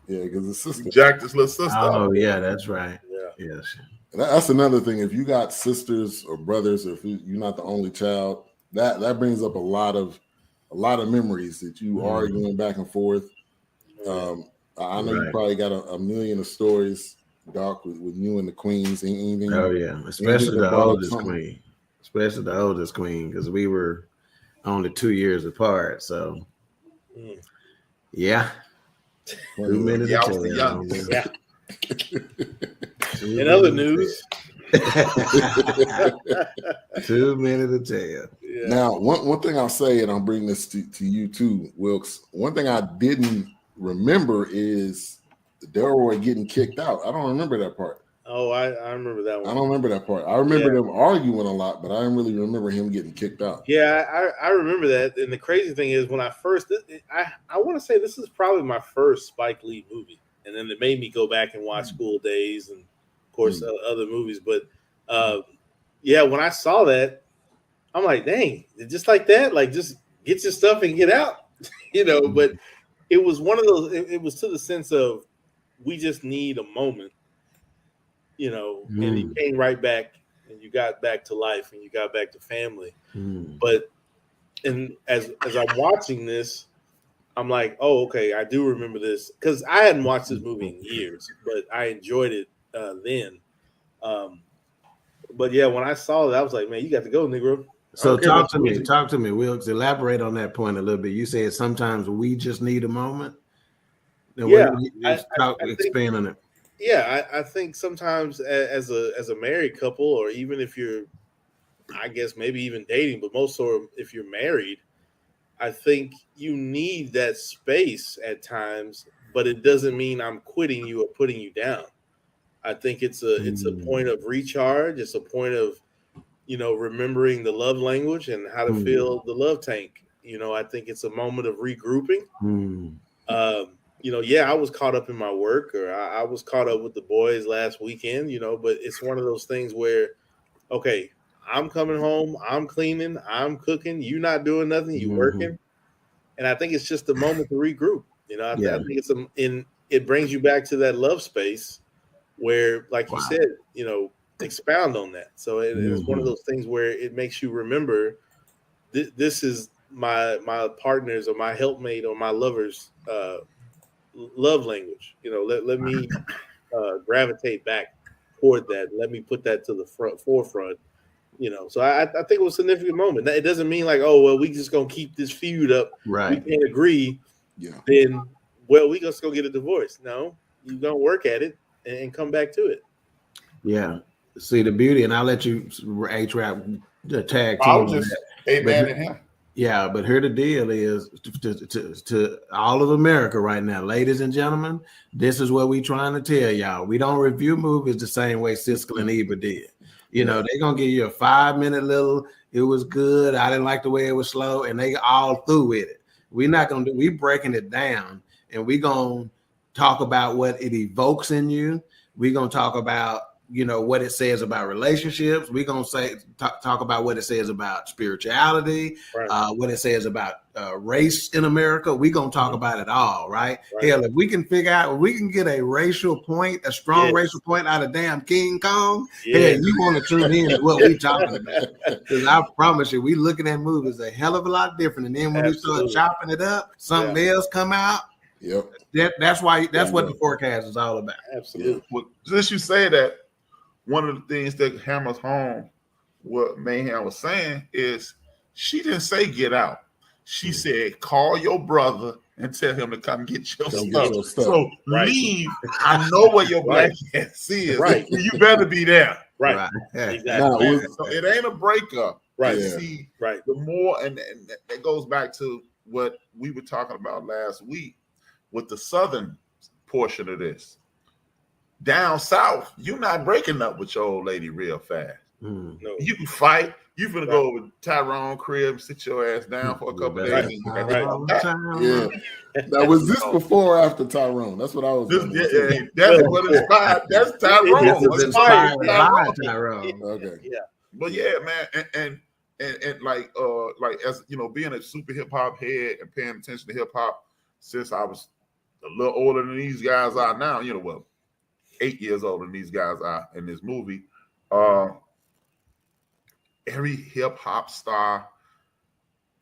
Yeah, because his sister. He jacked his little sister. Oh, yeah, that's right. Yeah. Yes. And that's another thing. If you got sisters or brothers, or if you're not the only child, that brings up a lot of memories that you arguing back and forth. I know you probably got a million of stories, Doc, with you and the queens. Oh yeah, especially the oldest queen. Especially the oldest queen, because we were only 2 years apart. So yeah. 2 minutes to tell you. Yeah. In other news. 2 minutes to tell. Yeah. Now, one thing I'll say, and I'll bring this to you too, Wilkes. One thing I didn't remember is Delroy getting kicked out. I don't remember that part. Oh, I remember that one. I don't remember that part. I remember them arguing a lot, but I didn't really remember him getting kicked out. Yeah, I remember that. And the crazy thing is, when I first, I want to say this is probably my first Spike Lee movie, and then it made me go back and watch School Days and, of course, other movies. But yeah, when I saw that, I'm like, dang, just like that, like just get your stuff and get out, But it was one of those. It was to the sense of we just need a moment. And you came right back and you got back to life and you got back to family. But as I'm watching this, I'm like, oh, okay, I do remember this because I hadn't watched this movie in years, but I enjoyed it then. But yeah, when I saw it, I was like, man, you got to go, Negro. So talk to me, Wilkes. Elaborate on that point a little bit. You said sometimes we just need a moment. Yeah, expand on it. Yeah, I think sometimes as a married couple, or even if you're, I guess maybe even dating, but most if you're married, I think you need that space at times, but it doesn't mean I'm quitting you or putting you down. I think it's a point of recharge. It's a point of, remembering the love language and how to fill the love tank. I think it's a moment of regrouping. I was caught up in my work, or I was caught up with the boys last weekend, but it's one of those things where, okay, I'm coming home, I'm cleaning, I'm cooking, you not doing nothing, you working. And I think it's just a moment to regroup. I think it brings you back to that love space where, like you said, expound on that. So it's one of those things where it makes you remember this is my partner's or my helpmate or my lover's love language. Let me gravitate back toward that. Let me put that to the forefront. So I think it was a significant moment. It doesn't mean like, oh well, we just gonna keep this feud up. Right. We can't agree. Yeah. Then we just gonna get a divorce. No, you're gonna work at it and come back to it. Yeah. See the beauty, and I'll let you H-Rap tag team. Amen to him. Yeah, but here the deal is to all of America right now, ladies and gentlemen, this is what we trying to tell y'all. We don't review movies the same way Siskel and Ebert did. They're going to give you a 5-minute little, it was good, I didn't like the way it was slow, and they all through with it. We're not going to we breaking it down, and we're going to talk about what it evokes in you. We're going to talk about what it says about relationships. We're going to talk about what it says about spirituality, what it says about race in America. We're going to talk about it all, right? Hell, if we can figure out, if we can get a racial point, a strong racial point out of damn King Kong, hell, you want to tune in to what we're talking about. Because I promise you, we looking at movies a hell of a lot different. And then when we start chopping it up, something else come out. Yep. That's what the forecast is all about. Absolutely. Well, since you say that, one of the things that hammers home what Mayhem was saying is she didn't say get out. She said call your brother and tell him to come get your stuff. So leave. I know where your black ass is. Right. You better be there. Right. Exactly. So it ain't a breakup. Right. See, the more, and that goes back to what we were talking about last week with the southern portion of this. Down south, you're not breaking up with your old lady real fast. Mm. No. You can fight. You finna go over Tyrone crib, sit your ass down for a couple days. Yeah. Now, was this before or after Tyrone? That's what I was wondering. That's what inspired. That's Tyrone. This is inspired by Tyrone. Okay. Yeah. But yeah, man, and like as you know, being a super hip hop head and paying attention to hip hop since I was a little older than these guys are now. 8 years older than these guys are in this movie. Every hip hop star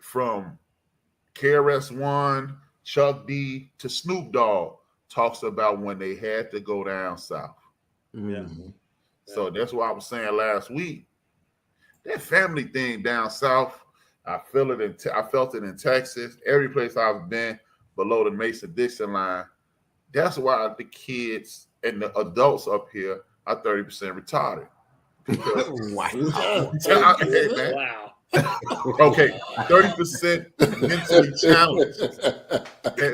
from KRS-One, Chuck D to Snoop Dogg talks about when they had to go down south. Mm-hmm. So that's why I was saying last week, that family thing down south, I felt it in Texas. Every place I've been below the Mason-Dixon line. That's why the kids and the adults up here are 30% retarded. Wow. Okay, 30% mentally challenged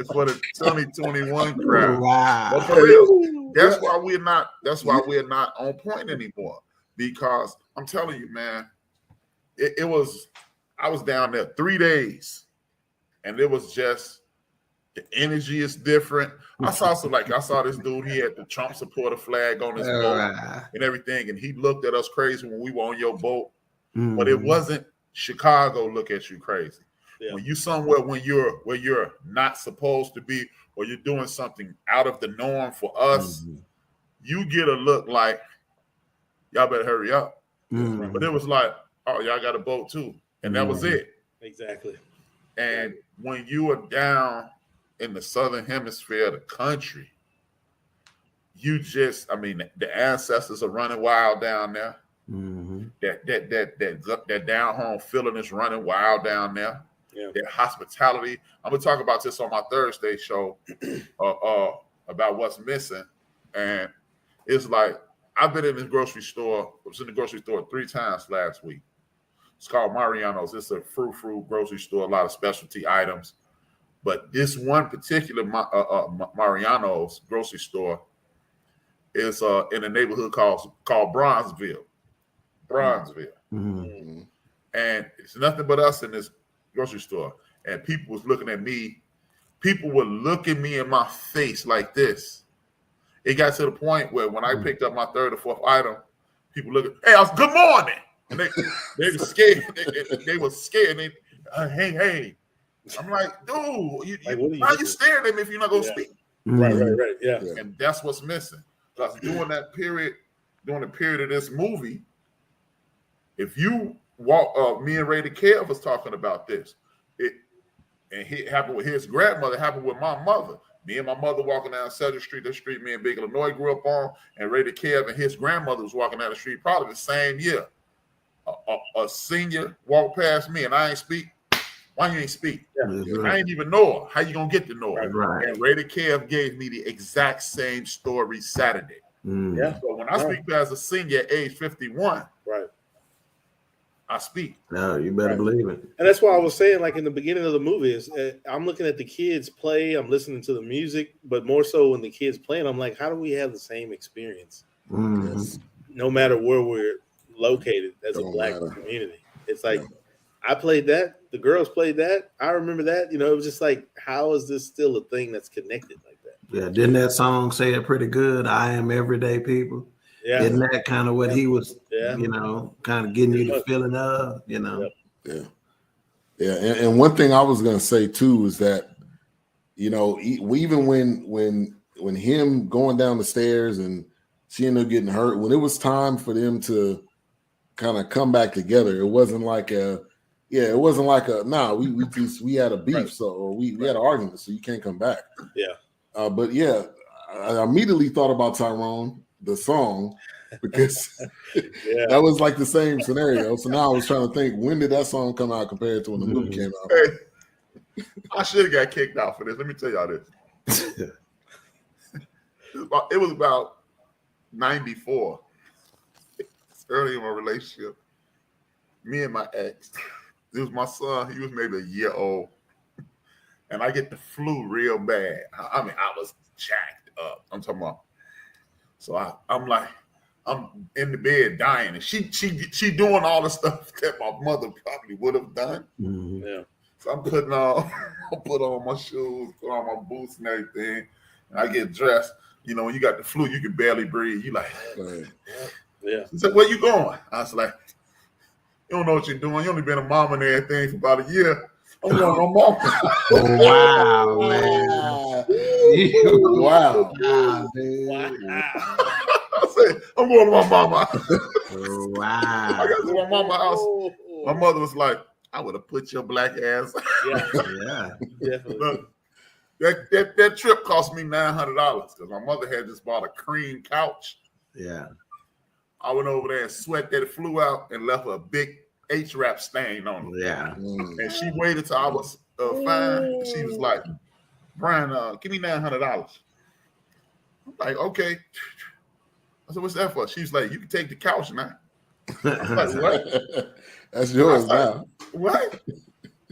for the 2021 crowd. Wow. But for real, that's why we're not on point anymore. Because I'm telling you, man, I was down there 3 days, and it was just the energy is different. I saw this dude, he had the Trump supporter flag on his boat and everything, and he looked at us crazy when we were on your boat. Mm-hmm. But it wasn't Chicago look at you crazy. Yeah. When you somewhere where you're not supposed to be, or you're doing something out of the norm for us, you get a look like, y'all better hurry up. Mm-hmm. But it was like, oh, y'all got a boat too. And that was it. Exactly. And when you are down in the southern hemisphere of the country, the ancestors are running wild down there. Mm-hmm. That down home feeling is running wild down there. Yeah. That hospitality. I'm gonna talk about this on my Thursday show about what's missing. And it's like, I've been in this grocery store. I was in the grocery store 3 times last week. It's called Mariano's. It's a fruit grocery store, a lot of specialty items. But this one particular Mariano's grocery store is in a neighborhood called Bronzeville. Mm-hmm. And it's nothing but us in this grocery store. And people was looking at me. People were looking me in my face like this. It got to the point where when I picked up my 3rd or 4th item, people look at, hey, good morning. And they were scared. They were scared. They, hey. I'm like, dude, why are you staring at me if you're not going to speak? Right. Yeah. And that's what's missing. Because during the period of this movie, if you walk, me and Ray Kev was talking about this. It happened with his grandmother, it happened with my mother. Me and my mother walking down Cedar Street, the street me and Big Illinois grew up on, and Ray Kev and his grandmother was walking down the street probably the same year. A senior walked past me and I ain't speak. Why you ain't speak? Yeah. I ain't even know her. How you gonna get to know her? Right. And Ray Kev gave me the exact same story Saturday. Mm-hmm. Yeah. So when I speak as a senior at age 51, Right. I speak. No, you better believe it. And that's why I was saying, like in the beginning of the movie, is I'm looking at the kids play, I'm listening to the music, but more so when the kids playing, I'm like, how do we have the same experience? Mm-hmm. No matter where we're located as a Black community. It's like, I played that, the girls played that, I remember that. It was just like, how is this still a thing that's connected like that? Yeah, didn't that song say it pretty good? I am everyday people. Yeah. Isn't that kind of what he was, Yeah. kind of getting you the feeling of, Yep. Yeah. And one thing I was going to say too is that, even when him going down the stairs and she ended up getting hurt, when it was time for them to kind of come back together, it wasn't like we had a beef, Right. so or we had an argument, so you can't come back. Yeah. But yeah, I immediately thought about Tyrone, the song, because that was like the same scenario. So now I was trying to think, when did that song come out compared to when the movie came out? Hey, I should have got kicked out for this. Let me tell y'all this. It was about 94. It's early in my relationship. Me and my ex. It was my son. He was maybe a year old. And I get the flu real bad. I was jacked up. I'm talking about. So I'm like, I'm in the bed dying, and she doing all the stuff that my mother probably would have done. Mm-hmm. Yeah. So I'm put on my shoes, put on my boots and everything, and I get dressed. You know, when you got the flu, you can barely breathe. You like, yeah. She said, "Where you going?" I was like, "You don't know what you're doing. You only been a mom and everything for about a year." I'm going to my mom. Wow, man. Wow. Dude. Wow. I said, "I'm going to my mama." Wow. I got to my mama's house. My mother was like, "I would have put your black ass." Yeah. Definitely. But that trip cost me $900 because my mother had just bought a cream couch. Yeah. I went over there and sweat that flew out and left a big H-wrap stain on it. Yeah. And she waited till I was fine. And she was like, "Brian, give me $900. I'm like, "Okay." I said, "What's that for?" She's like, "You can take the couch now." I was like, "What?" That's yours like, now. "What?"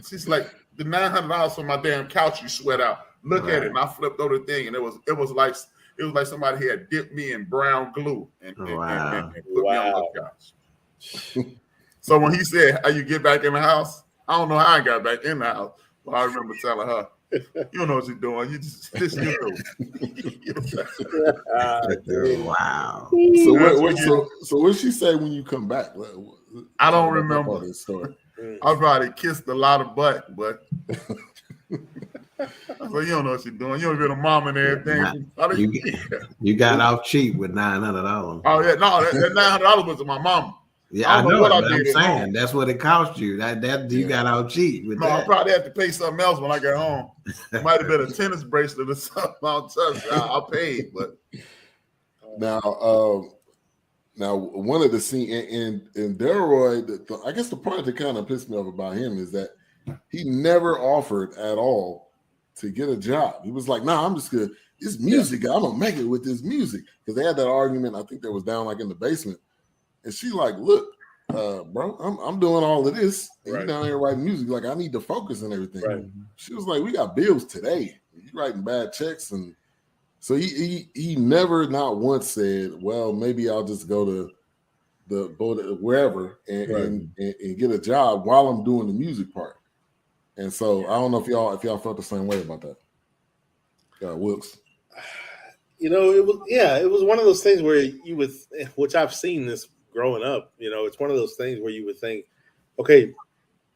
She's like, "The $900 for my damn couch you sweat out. Look at it." And I flipped over the thing, and it was like somebody had dipped me in brown glue and put me on the couch. So when he said, "How you get back in the house?" I don't know how I got back in the house, but I remember telling her, "You don't know what you're doing. You just this you know." Wow. So what she say when you come back? I don't remember this story. I probably kissed a lot of butt, but I said, "You don't know what you're doing. You don't been a mom and everything." You got off cheap with $900. Oh yeah, no, that $900 was to my mama. Yeah, I know what I'm saying. That's what it cost you. That you got out cheap with that. I probably have to pay something else when I get home. It might have been a tennis bracelet or something. I paid, but now one of the scenes in Delroy, I guess the part that kind of pissed me off about him is that he never offered at all to get a job. He was like, "Nah, I'm just good. This music, I'm gonna make it with this music." Because they had that argument. I think that was down like in the basement. And she like, "Look, bro, I'm doing all of this. And you down here writing music. Like, I need to focus and everything." Right. She was like, "We got bills today. You writing bad checks." And so he never not once said, "Well, maybe I'll just go to wherever and get a job while I'm doing the music part." And so I don't know if y'all felt the same way about that. Wilkes. You know, it was one of those things where you would, which I've seen this growing up. You know, it's one of those things where you would think, okay,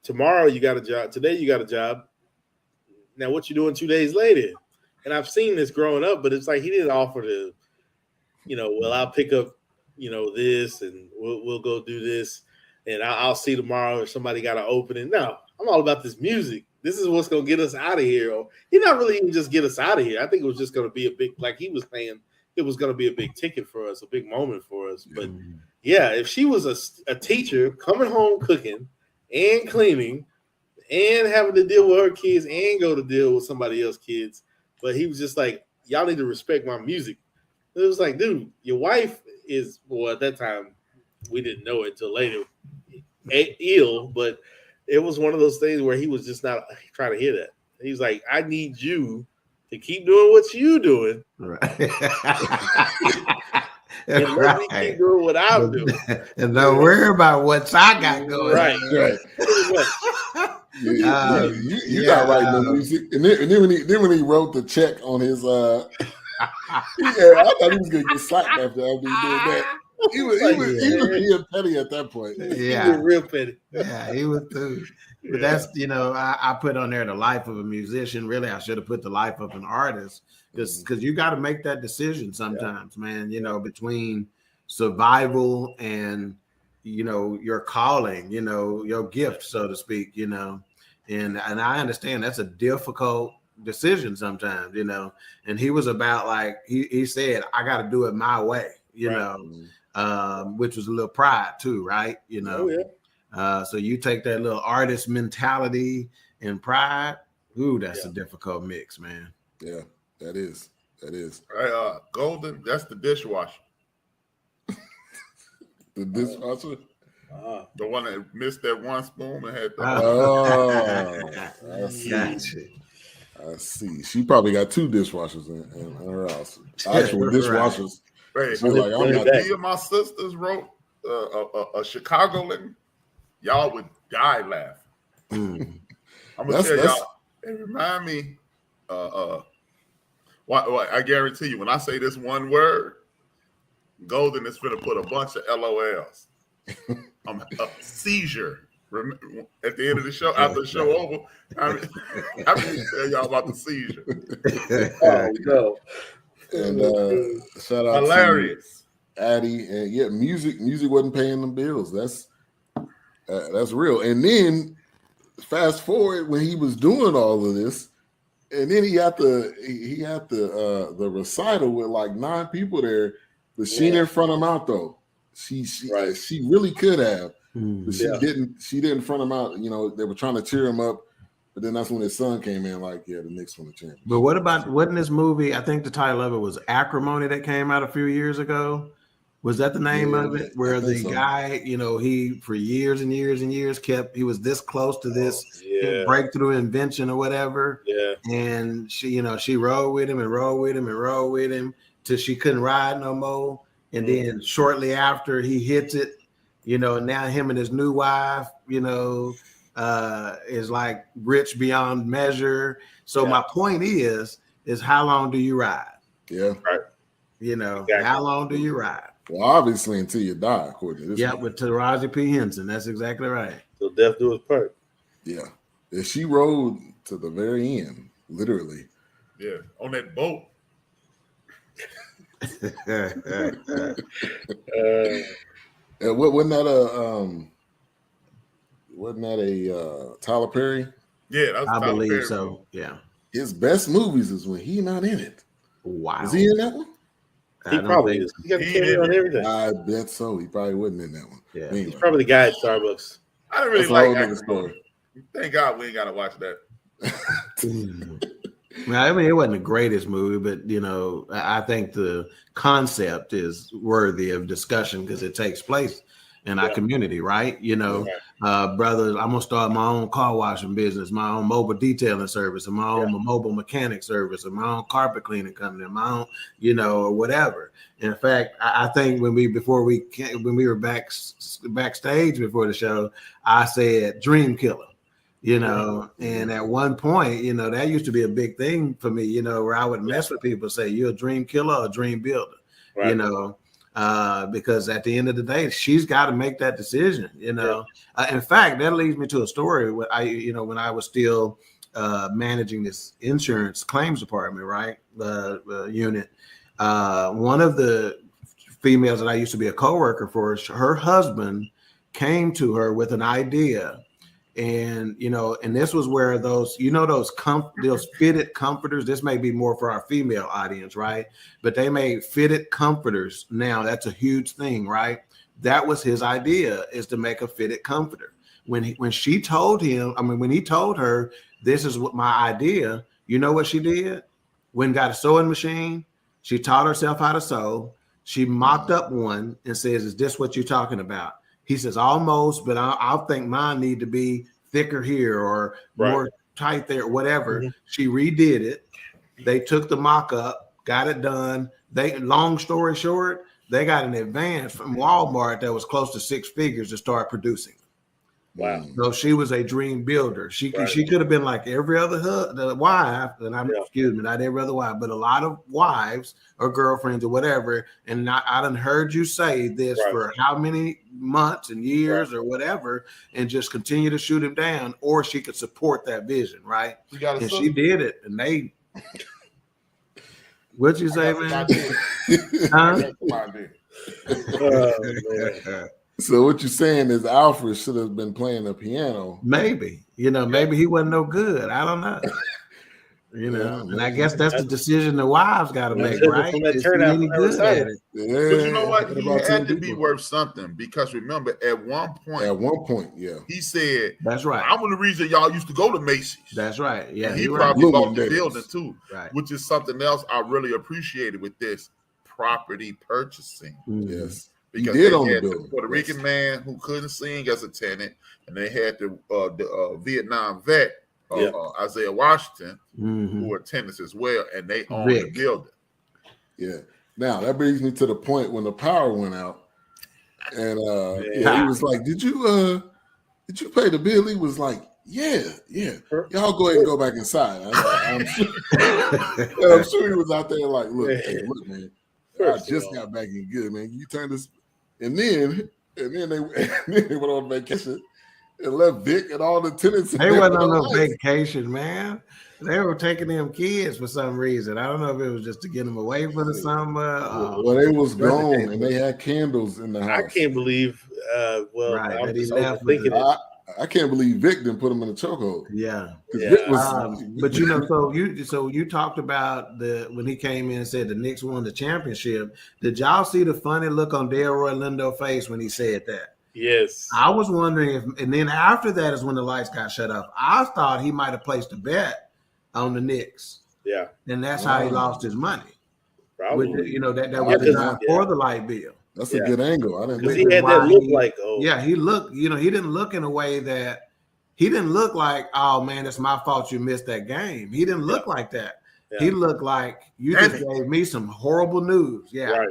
tomorrow you got a job, today you got a job. Now what you doing 2 days later? And I've seen this growing up, but it's like he didn't offer to, you know, well, I'll pick up, you know, this and we'll go do this, and I'll see tomorrow if somebody got an opening. No, I'm all about this music. This is what's going to get us out of here. Or he's not really even just get us out of here. I think it was just going to be a big, like he was saying, it was going to be a big ticket for us, a big moment for us. But yeah, if she was a teacher coming home cooking and cleaning and having to deal with her kids and go to deal with somebody else's kids, but he was just like, "Y'all need to respect my music." It was like, dude, your wife is, well, at that time, we didn't know it until later, ill, but it was one of those things where he was just not trying to hear that. He's like, "I need you to keep doing what you doing. Right. And let me keep doing what I'm doing. And don't worry about what I got going." Right. You got writing the music, and then when he wrote the check on his, I thought he was gonna get slapped after he did that. He was being petty at that point. Yeah, he was real petty. Yeah, he was too. But that's, you know, I put on there the life of a musician. Really, I should have put the life of an artist, because you got to make that decision sometimes, man. You know, between survival and, you know, your calling, you know, your gift, so to speak, you know, and I understand that's a difficult decision sometimes, you know. And he was about, like he said, "I got to do it my way," you know, which was a little pride too, right? You know. Oh, yeah. So you take that little artist mentality and pride. Ooh, that's a difficult mix, man. Yeah, that is. Right, Golden, that's the dishwasher. The dishwasher? The one that missed that one spoon and had the I see. I see. She probably got two dishwashers in her house. Actual dishwashers. Hey, She was like, I'm not. me and my sisters wrote a Chicagoland, y'all would die laughing. I'm gonna tell y'all. It remind me. I guarantee you, when I say this one word, Golden is gonna put a bunch of LOLs. A seizure. At the end of the show, after the show over, I'm gonna tell y'all about the seizure. Oh no! And shout out Hilarious. to Addie, and yeah, music wasn't paying them bills. That's real. And then fast forward when he was doing all of this, and then he had the recital with like 9 people there, but she didn't front him out though. She really could have, but she didn't. She didn't front him out. You know, they were trying to cheer him up, but then that's when his son came in. Like, the Knicks won the championship. But what about wasn't this movie? I think the title of it was Acrimony that came out a few years ago. Was that the name of it? Where the guy, he for years and years and years he was this close to this breakthrough invention or whatever. Yeah. And she rode with him and rode with him and rode with him till she couldn't ride no more. And then shortly after he hits it, now him and his new wife, is like rich beyond measure. So my point is how long do you ride? Yeah. Right. Exactly. How long do you ride? Well, obviously until you die, according to this. Yeah, with Taraji P. Henson. That's exactly right. So death do his part. Yeah. And she rode to the very end, literally. Yeah, on that boat. Wasn't that a Tyler Perry? Yeah, that was I Tyler believe Perry so. movie. Yeah. His best movies is when he not in it. Wow. Is he in that one? He probably is. He got a cameo on everything. I bet so. He probably wasn't in that one. Yeah. Anyway. He's probably the guy at Starbucks. I didn't really That's a like whole nother Acrimony. Thank God we ain't got to watch that. I mean, it wasn't the greatest movie, but I think the concept is worthy of discussion because it takes place in our community, right? Brothers, I'm gonna start my own car washing business, my own mobile detailing service, and my own mobile mechanic service, and my own carpet cleaning company, and my own, or whatever. In fact, I think when we were backstage before the show, I said dream killer. And at one point, that used to be a big thing for me, where I would mess with people, say, you're a dream killer or a dream builder, because at the end of the day, she's got to make that decision, in fact, that leads me to a story when I was still managing this insurance claims department, right? Unit. One of the females that I used to be a coworker for, her husband came to her with an idea. And and this was where those fitted comforters, this may be more for our female audience, right? But they made fitted comforters now. That's a huge thing, right? That was his idea, is to make a fitted comforter. When he told her, this is what my idea, you know what she did? Went and got a sewing machine. She taught herself how to sew. She mocked up one and says, is this what you're talking about? He says, almost, but I'll think mine need to be thicker here or more tight there, whatever. She redid it. They took the mock-up, got it done. Long story short, they got an advance from Walmart that was close to 6 figures to start producing. Wow. So she was a dream builder. She could have been like every other wife, and excuse me, not every other wife, but a lot of wives or girlfriends or whatever. And I done heard you say this for how many months and years or whatever, and just continue to shoot him down, or she could support that vision, right? And she did it, and they. What'd you say, man? So what you're saying is Alfred should have been playing the piano. Maybe, maybe he wasn't no good. I don't know. And I guess that's the decision the wives got to make, right? Is he any good at it? Yeah. But you know what? He had to be worth something, because remember, at one point, he said, "That's right. I'm the reason y'all used to go to Macy's." That's right. Yeah, and he probably bought the building too, which is something else I really appreciated with this property purchasing. Yes. Because they had the Puerto Rican man who couldn't sing as a tenant, and they had the Vietnam vet, Isaiah Washington, who were tenants as well, and they owned the building. Yeah. Now that brings me to the point when the power went out, and he was like, "Did you pay the bill?" He was like, "Yeah. Y'all go ahead and go back inside." I'm sure he was out there like, "Look, man, I just got back in good, man. You turn this," and then they went on vacation and left Vic and all the tenants. They wasn't on no vacation, man. They were taking them kids for some reason. I don't know if it was just to get them away from the summer. Well, they was gone and they had candles in the house. I can't believe. I'm just overthinking it. I can't believe Vic didn't put him in a chokehold. Yeah. Vic was, but so you talked about when he came in and said the Knicks won the championship. Did y'all see the funny look on Delroy Lindo's face when he said that? Yes. I was wondering and then after that is when the lights got shut off. I thought he might have placed a bet on the Knicks. Yeah. And that's how he lost his money. Probably. That was designed for the light bill. That's a good angle. I didn't think he had that look like, he looked, he didn't look in a way that he didn't look like, oh man, it's my fault you missed that game. He didn't look like that. Yeah. He looked like you just gave me some horrible news. Yeah. Right.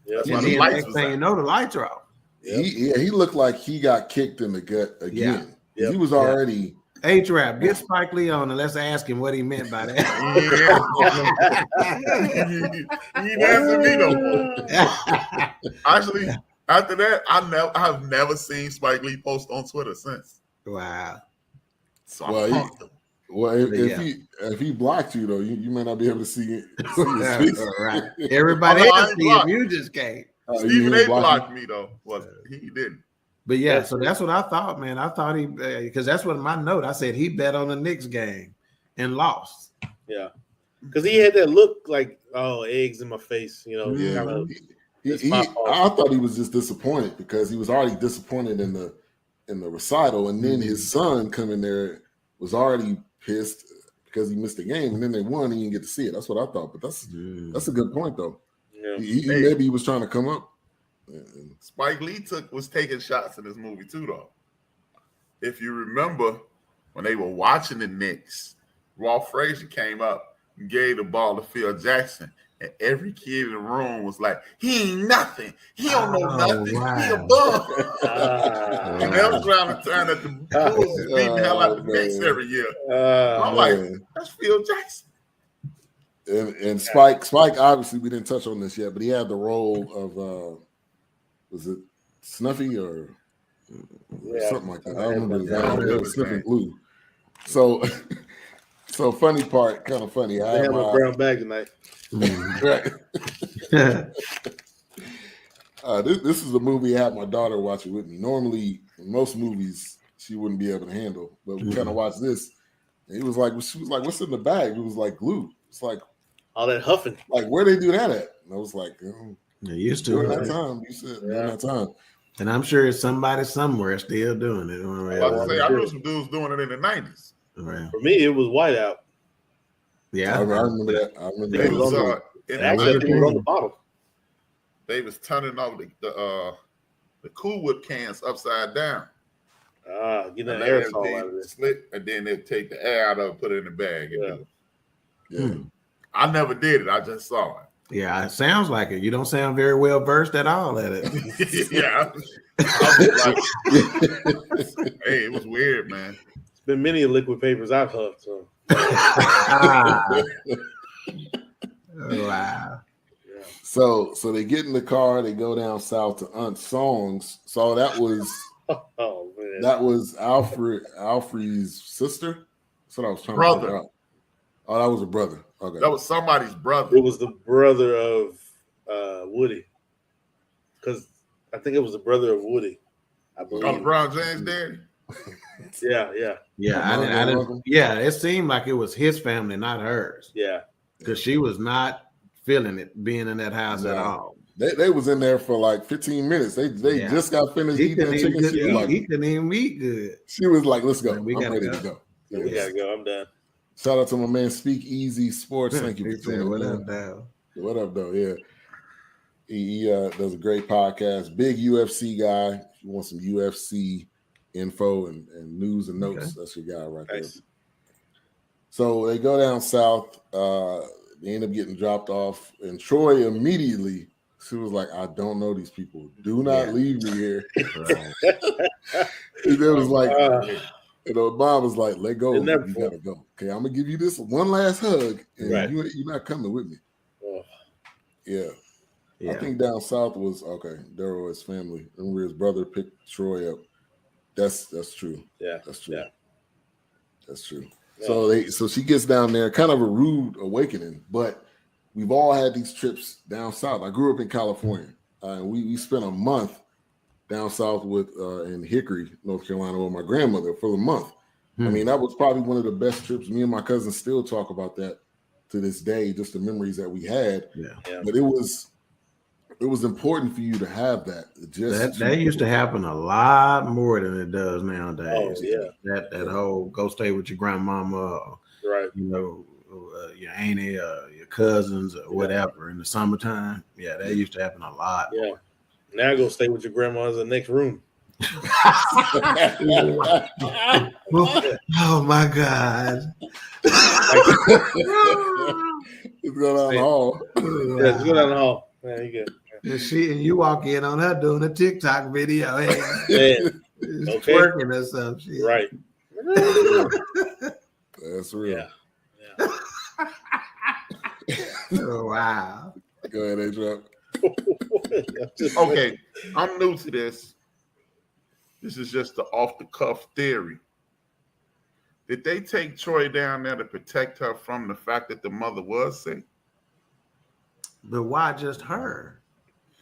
Yeah. And then the next thing you know, the lights are off. He looked like he got kicked in the gut again. Yeah. He was already H-Rap, get Spike Lee on and let's ask him what he meant by that. He didn't answer me no more. Actually, after that, I've never seen Spike Lee post on Twitter since. Wow. So if he blocked you though, you may not be able to see it. Right. Everybody else see him. You just can't. Stephen A. blocked me though. Well, he didn't. But yeah, so that's what I thought, man. I thought he because that's what my note. I said he bet on the Knicks game and lost. Yeah, because he had that look like, eggs in my face. Yeah. I thought he was just disappointed because he was already disappointed in the recital, and then his son coming there was already pissed because he missed the game, and then they won and he didn't get to see it. That's what I thought. But that's a good point though. Yeah. Maybe he was trying to come up. Spike Lee was taking shots in this movie too, though. If you remember when they were watching the Knicks, Walt Frazier came up and gave the ball to Phil Jackson, and every kid in the room was like, "He ain't nothing. He don't know nothing. Wow. He a bum." And they was trying to turn at the Bulls beating the hell out of the Knicks every year. I'm like, that's Phil Jackson. And Spike obviously we didn't touch on this yet, but he had the role of was it Snuffy or something like that? I don't remember. It was Sniffing Glue. So funny part, kind of funny. I have a brown bag tonight. Right. This is a movie I had my daughter watch it with me. Normally, in most movies, she wouldn't be able to handle, but we kind of watched this. And she was like, "What's in the bag?" It was like glue. It's like all that huffing. Like, where they do that at? And I was like, they used to during that time. You said during that time. And I'm sure it's somebody somewhere still doing it. I know some dudes doing it in the 90s. Right. For me, it was whiteout. Yeah, I remember that. It was on the bottom. They was turning off the Cool Whip cans upside down. Get the aerosol out of it. Slit, and then they'd take the air out of it, put it in the bag. Yeah. I never did it. I just saw it. Yeah, it sounds like it. You don't sound very well versed at all at it. Yeah. I was like, hey, it was weird, man. It's been many liquid papers I've huffed. So. Wow. Yeah. So they get in the car, they go down south to Aunt Song's. So that was that was Alfred's sister. That's what I was trying to figure out. Oh, that was a brother. Okay. That was somebody's brother. It was the brother of Woody. Because I think it was the brother of Woody. I believe. Brown James' daddy? Yeah. I didn't. Yeah, it seemed like it was his family, not hers. Yeah. Because she was not feeling it being in that house at all. They was in there for like 15 minutes. They just got finished eating that chicken. He couldn't even eat good. She was like, "Let's go. I'm ready to go. We gotta go. I'm done." Shout out to my man Speak Easy Sports. Thank you for tuning in. What up, though? What up, though? Yeah. He does a great podcast. Big UFC guy. If you want some UFC info and news and notes, that's your guy right there. So they go down south. They end up getting dropped off, and Troy immediately, she was like, "I don't know these people. Do not leave me here." Right. And it was like, mom was like, "Let go. You never gotta go. Okay, I'm gonna give you this one last hug, and Right. you're not coming with me." Oh. Yeah. Yeah. I think down south was okay. Daryl, his family, and where his brother picked Troy up. That's true. Yeah, that's true. Yeah. That's true. Yeah. So she gets down there, kind of a rude awakening. But we've all had these trips down south. I grew up in California, and we spent a month down south with in Hickory, North Carolina, with my grandmother for a month. I mean, that was probably one of the best trips. Me and my cousins still talk about that to this day, just the memories that we had. Yeah. But it was important for you to have that. That used to happen a lot more than it does nowadays. Oh, yeah. That whole go stay with your grandmama, Right. you know, your auntie, your cousins, or whatever in the summertime. Yeah, that used to happen a lot. Yeah. Now go stay with your grandma in the next room. Oh my God. It's going down the hall. Yeah, just go down the hall. Yeah, you good. And you walk in on her doing a TikTok video. Yeah. Okay. Twerking or some shit. Right. That's real. Yeah. Oh, wow. Go ahead, A-Drop. Okay, I'm new to this. This is just the off-the-cuff theory. Did they take Troy down there to protect her from the fact that the mother was sick? But why just her?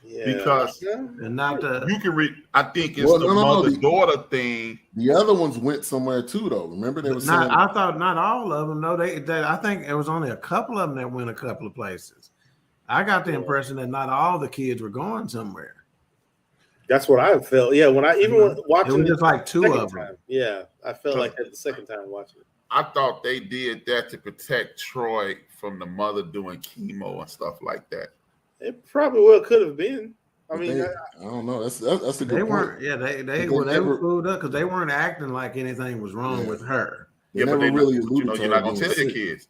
Yeah. Because And not the you can read. I think it's the mother-daughter thing. The other ones went somewhere too, though. Remember, they were saying, I thought not all of them. No, they I think it was only a couple of them that went a couple of places. I got the impression that not all the kids were going somewhere. That's what I felt. Yeah, when I even watching it was just like two of them. Time, yeah, I felt like that the second time watching it. I thought they did that to protect Troy from the mother doing chemo and stuff like that. It probably well could have been. I mean, I don't know. That's a good They point. weren't. Yeah, they were screwed up because they weren't acting like anything was wrong with her. They never really alluded to you're her not gonna being tell your sick. kids.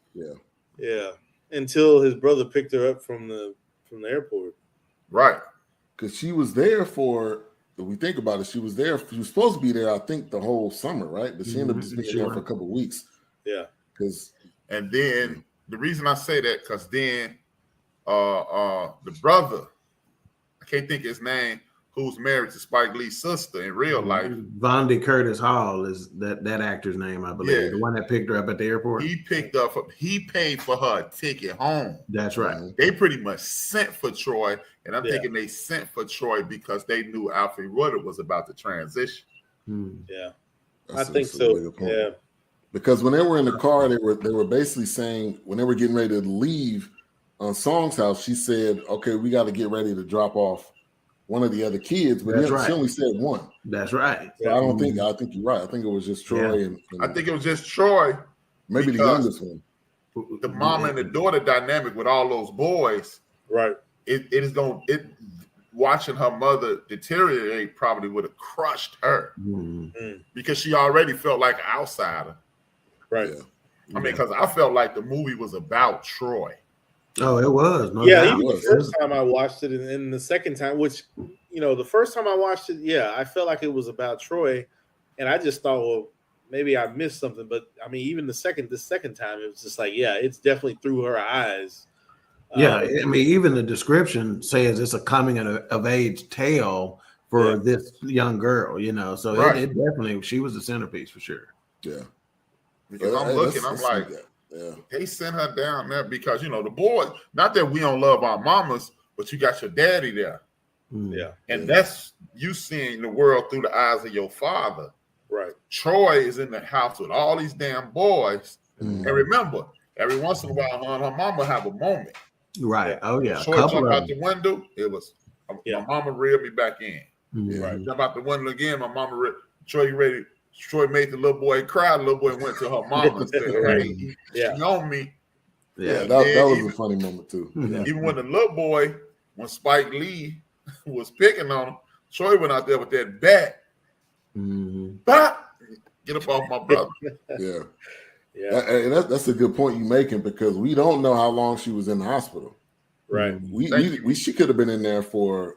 Yeah. Until his brother picked her up from the airport. Right. Because she was there for. If we think about it, she was there. She was supposed to be there, I think, the whole summer, right? But she ended up just being there for a couple of weeks. Yeah. And then the reason I say that because then the brother, I can't think of his name, who's married to Spike Lee's sister in real life. Vondi Curtis Hall is that actor's name, I believe. Yeah. The one that picked her up at the airport. He paid for her ticket home. That's right. They pretty much sent for Troy, and I'm thinking they sent for Troy because they knew Alfred Woodard was about to transition. Yeah. That's I think so. Yeah. Because when they were in the car, they were basically saying when they were getting ready to leave on Song's house, she said, "Okay, we got to get ready to drop off one of the other kids," but she only said one. That's right. So I think you're right. I think it was just Troy and I think it was just Troy. Maybe the youngest one. The mom and the daughter dynamic with all those boys. Right. Watching her mother deteriorate probably would have crushed her because she already felt like an outsider. Right. Yeah. I mean, because I felt like the movie was about Troy. Oh, it was. No Yeah, doubt. even the first time I watched it, and the second time, which, the first time I watched it, I felt like it was about Troy, and I just thought, well, maybe I missed something. But I mean, even the second time, it was just like, it's definitely through her eyes. Yeah, I mean, even the description says it's a coming of age tale for this young girl, So it definitely, she was the centerpiece for sure. Yeah. Because I'm looking, I'm like, they sent her down there because, the boys, not that we don't love our mamas, but you got your daddy there. Yeah. And that's you seeing the world through the eyes of your father. Right. Troy is in the house with all these damn boys. And remember, every once in a while, her and her mama have a moment. Right. Oh, yeah. Troy jump out the window. It was, my mama reeled me back in. Right. Jump out the window again. My mama, Troy, you ready? Troy made the little boy cry. The little boy went to her mama and said, "Hey, she on me." Yeah, that was a funny moment too. Even when the little boy, when Spike Lee was picking on him, Troy went out there with that bat. Get up off my brother. Yeah. Yeah. That's a good point you're making because we don't know how long she was in the hospital. Right. She could have been in there for,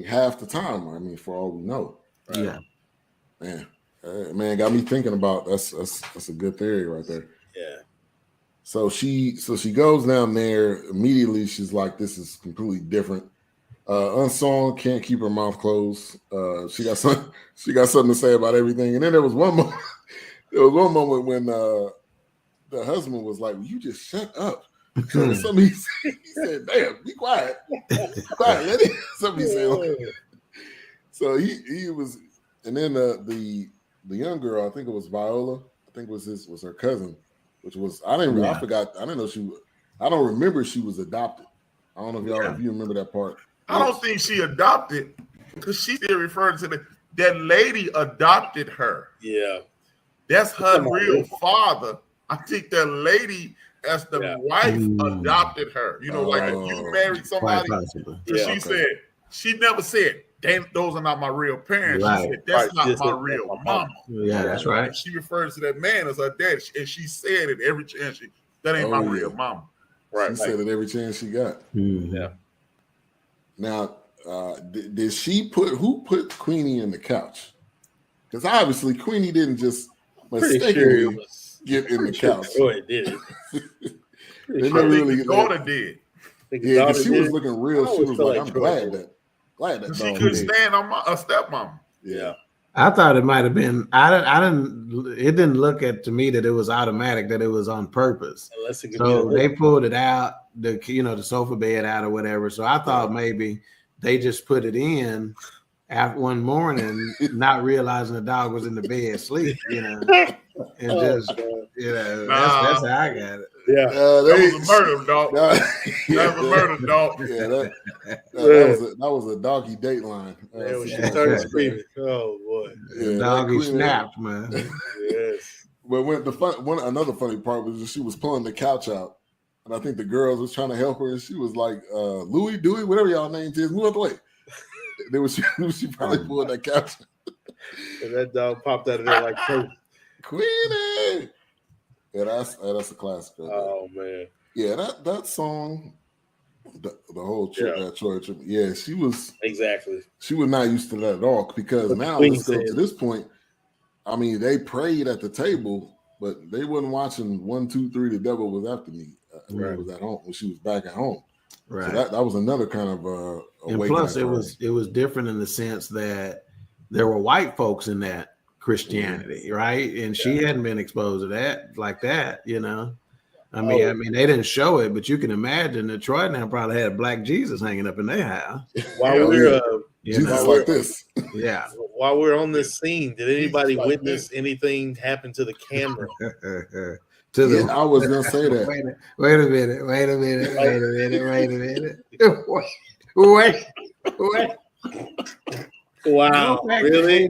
half the time. For all we know. Right? Yeah. Man, got me thinking about that's a good theory right there. Yeah. So she goes down there immediately. She's like, this is completely different. Unsung can't keep her mouth closed. She got something to say about everything. And then there was one moment. When the husband was like, "Will you just shut up?" So somebody he said, "Damn, be quiet, quiet." Let it. Somebody said. So he was, and then the young girl, I think it was Viola. I think was her cousin, which was I forgot. I didn't know she was. I don't remember she was adopted. I don't know if you remember that part. I don't think she adopted because she still referred to that lady adopted her. Yeah. That's her real father. I think that lady, as the wife, adopted her. You know, like if you married somebody, she said, she never said, those are not my real parents. Right. She said, that's not my real mama. Yeah, that's right. She refers to that man as her dad, and she said it every chance. That ain't my real mama. Right. She said it every chance she got. Mm-hmm. Yeah. Now, did she who put Queenie in the couch? Because obviously Queenie didn't just mistakenly get in the couch. Sure it did. They never really the daughter did. Yeah, because she was looking real. She was like, I'm glad that she couldn't stand on a stepmom. Yeah. I thought it might have been. It didn't look to me that it was automatic, that it was on purpose. So they pulled it out, the sofa bed out or whatever. So I thought maybe they just put it in after one morning, not realizing the dog was in the bed asleep, and just that's how I got it. Yeah, that was a murder, dog. That was a murder, dog. Yeah, that was a doggy dateline. When she started screaming, oh boy, the doggy snapped, man. Yes. But another funny part was that she was pulling the couch out, and I think the girls was trying to help her, and she was like, "Louie, Dewey, whatever y'all names is, move out the way." Then she probably pulled that couch, and that dog popped out of there like Queenie. Yeah, that's a classic. Oh man, yeah, that song, the whole trip that church. Yeah, she was not used to that at all because now let's go to this point. I mean, they prayed at the table, but they wasn't watching 1, 2, 3. The devil was after me. When it was at home, when she was back at home. Right. So that was another kind of and plus it was different in the sense that there were white folks in that Christianity, right? And she hadn't been exposed to that like that, I mean, they didn't show it, but you can imagine that Troy now probably had a black Jesus hanging up in their house. While we're Jesus like this. Yeah. While we're on this scene, did anybody witness anything happen to the camera? I was gonna say that. Wait a minute. Wow, really?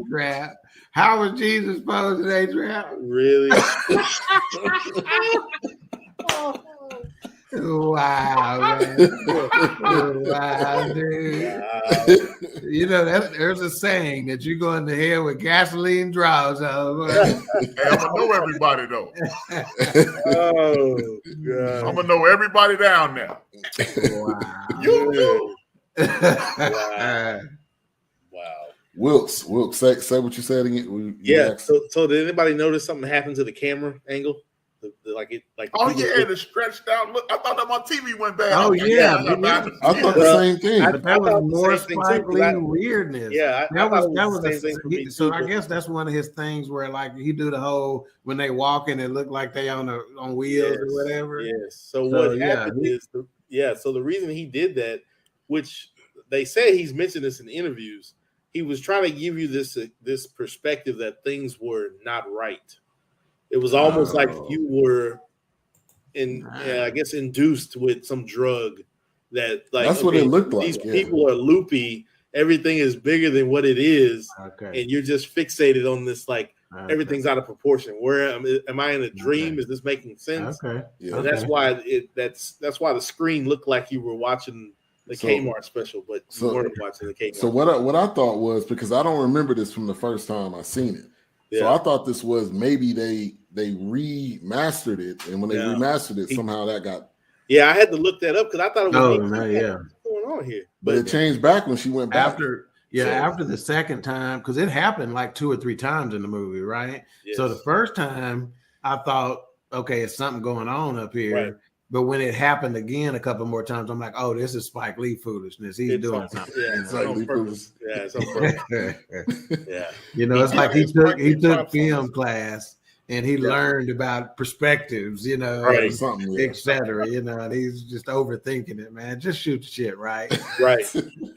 How was Jesus posed in a trap? Really? Wow, man. Wow, dude. Wow. There's a saying that you go in the hell with gasoline draws on. Hey, I'm gonna know everybody though. Oh God. I'm gonna know everybody down there. Wow. You. Wow. Wilkes, say what you said again. So did anybody notice something happened to the camera angle? The stretched out look. I thought that my TV went bad. Oh yeah, I thought the same thing. But that was more Spike Lee weirdness. Yeah, that was the same thing for me. So I guess that's one of his things where like he do the whole when they walk and it look like they on wheels or whatever. Yes. So what happened is so the reason he did that, which they say he's mentioned this in interviews, he was trying to give you this perspective that things were not right. It was almost like you were I guess induced with some drug that that's what it looked like. These people are loopy. Everything is bigger than what it is. Okay. And you're just fixated on this, everything's out of proportion. Where am I in a dream? Okay. Is this making sense? Okay. Yeah. And that's why that's why the screen looked like you were watching the Kmart special, but you weren't watching the Kmart. So what I thought was, because I don't remember this from the first time I seen it. Yeah. So I thought this was maybe they remastered it, and when they remastered it, somehow that got. Yeah, I had to look that up because I thought it was. Oh, no, yeah. What's going on here? But it changed back when she went back. After the second time, because it happened like 2 or 3 times in the movie, right? Yes. So the first time I thought, okay, it's something going on up here. Right. But when it happened again a couple more times, I'm like, oh, this is Spike Lee foolishness. He's doing something. Yeah, it's Spike Lee foolishness. Yeah, it's on purpose. Yeah. You know, it's like he took film class and he learned about perspectives, you know, right. et cetera, you know, and he's just overthinking it, man. Just shoot the shit, right? Right.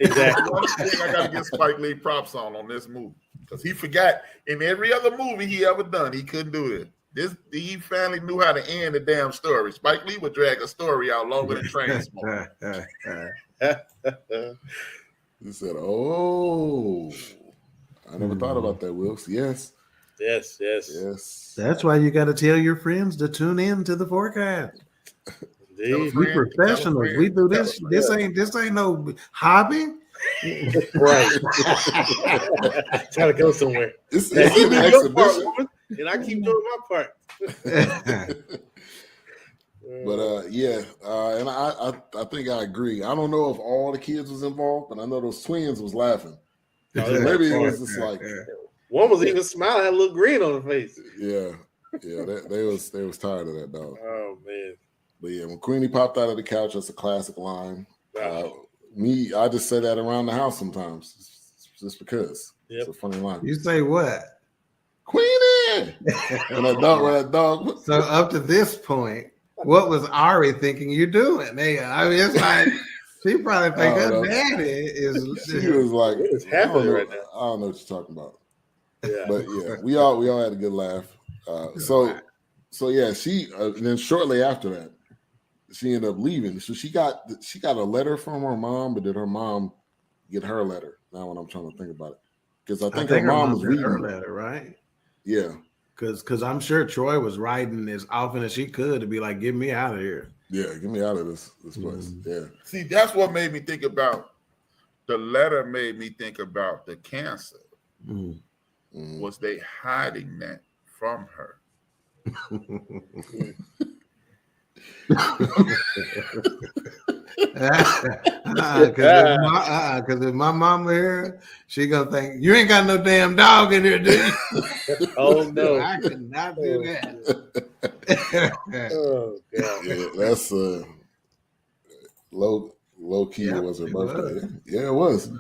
Exactly. One thing I got to give Spike Lee props on this movie, because he forgot in every other movie he ever done, he couldn't do it. He finally knew how to end the damn story. Spike Lee would drag a story out longer than Trainspotting. He said, "Oh, I never thought about that, Wilkes." Yes. That's why you got to tell your friends to tune in to the Forecast. We professionals. We do this. This ain't no hobby. Right. It's gotta go somewhere. It's an exhibition. And I keep doing my part. But and I think I agree. I don't know if all the kids was involved, but I know those twins was laughing. Maybe it was just like one was even smiling, had a little grin on her face. Yeah, they was tired of that dog. Oh man. But yeah, when Queenie popped out of the couch, that's a classic line. I just say that around the house sometimes, just because it's a funny line. You say what? Queenie! And that dog. So up to this point, what was Ari thinking you doing? I mean, it's like she probably think her daddy is. She was like, "What is happening right now?" I don't know what you're talking about. Yeah, but yeah, we all had a good laugh. So yeah, she and then shortly after that, she ended up leaving. So she got a letter from her mom, but did her mom get her letter? Now, when I'm trying to think about it, because I think her mom was reading her letter, right? Yeah, because I'm sure Troy was writing as often as she could to be like, "Get me out of here." Yeah, get me out of this place. Yeah. See, that's what made me think about the letter. Made me think about the cancer. Was they hiding that from her? Because if my mama here, she gonna think you ain't got no damn dog in here, do you? Oh no, I cannot do that. Oh god, yeah, that's low key. It was her birthday. Yeah, it was.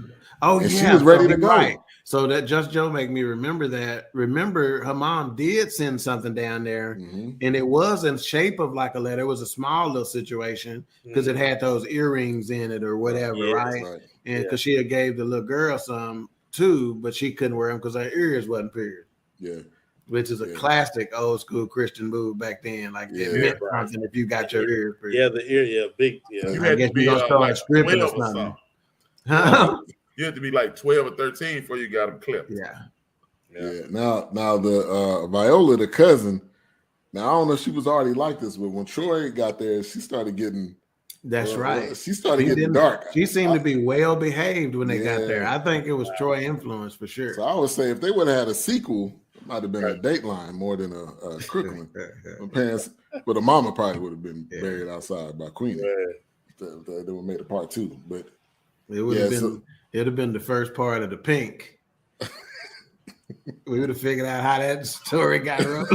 Oh, and she was ready to go. Right. So that Just Joe make me remember that. Remember, her mom did send something down there, and it was in shape of like a letter. It was a small little situation because it had those earrings in it or whatever, right? And because she had gave the little girl some too, but she couldn't wear them because her ears wasn't pierced. Yeah. Which is a classic old school Christian move back then. Like it meant something if you got your ears pierced. Yeah, the ear, big. Yeah. You had to be like stripping or something. Huh? You had to be like 12 or 13 before you got them clipped. Yeah. Now the Viola, the cousin. Now I don't know if she was already like this, but when Troy got there, she started getting. That's right. She started getting dark. She seemed to be well behaved when they got there. I think it was Troy influence for sure. So I would say if they would have had a sequel, it might have been a Dateline more than a Crooklyn. My parents, but the mama probably would have been buried outside by Queenie. They would have made a part 2, but it would have been. It'd have been the first part of the Pink. We would have figured out how that story got wrote.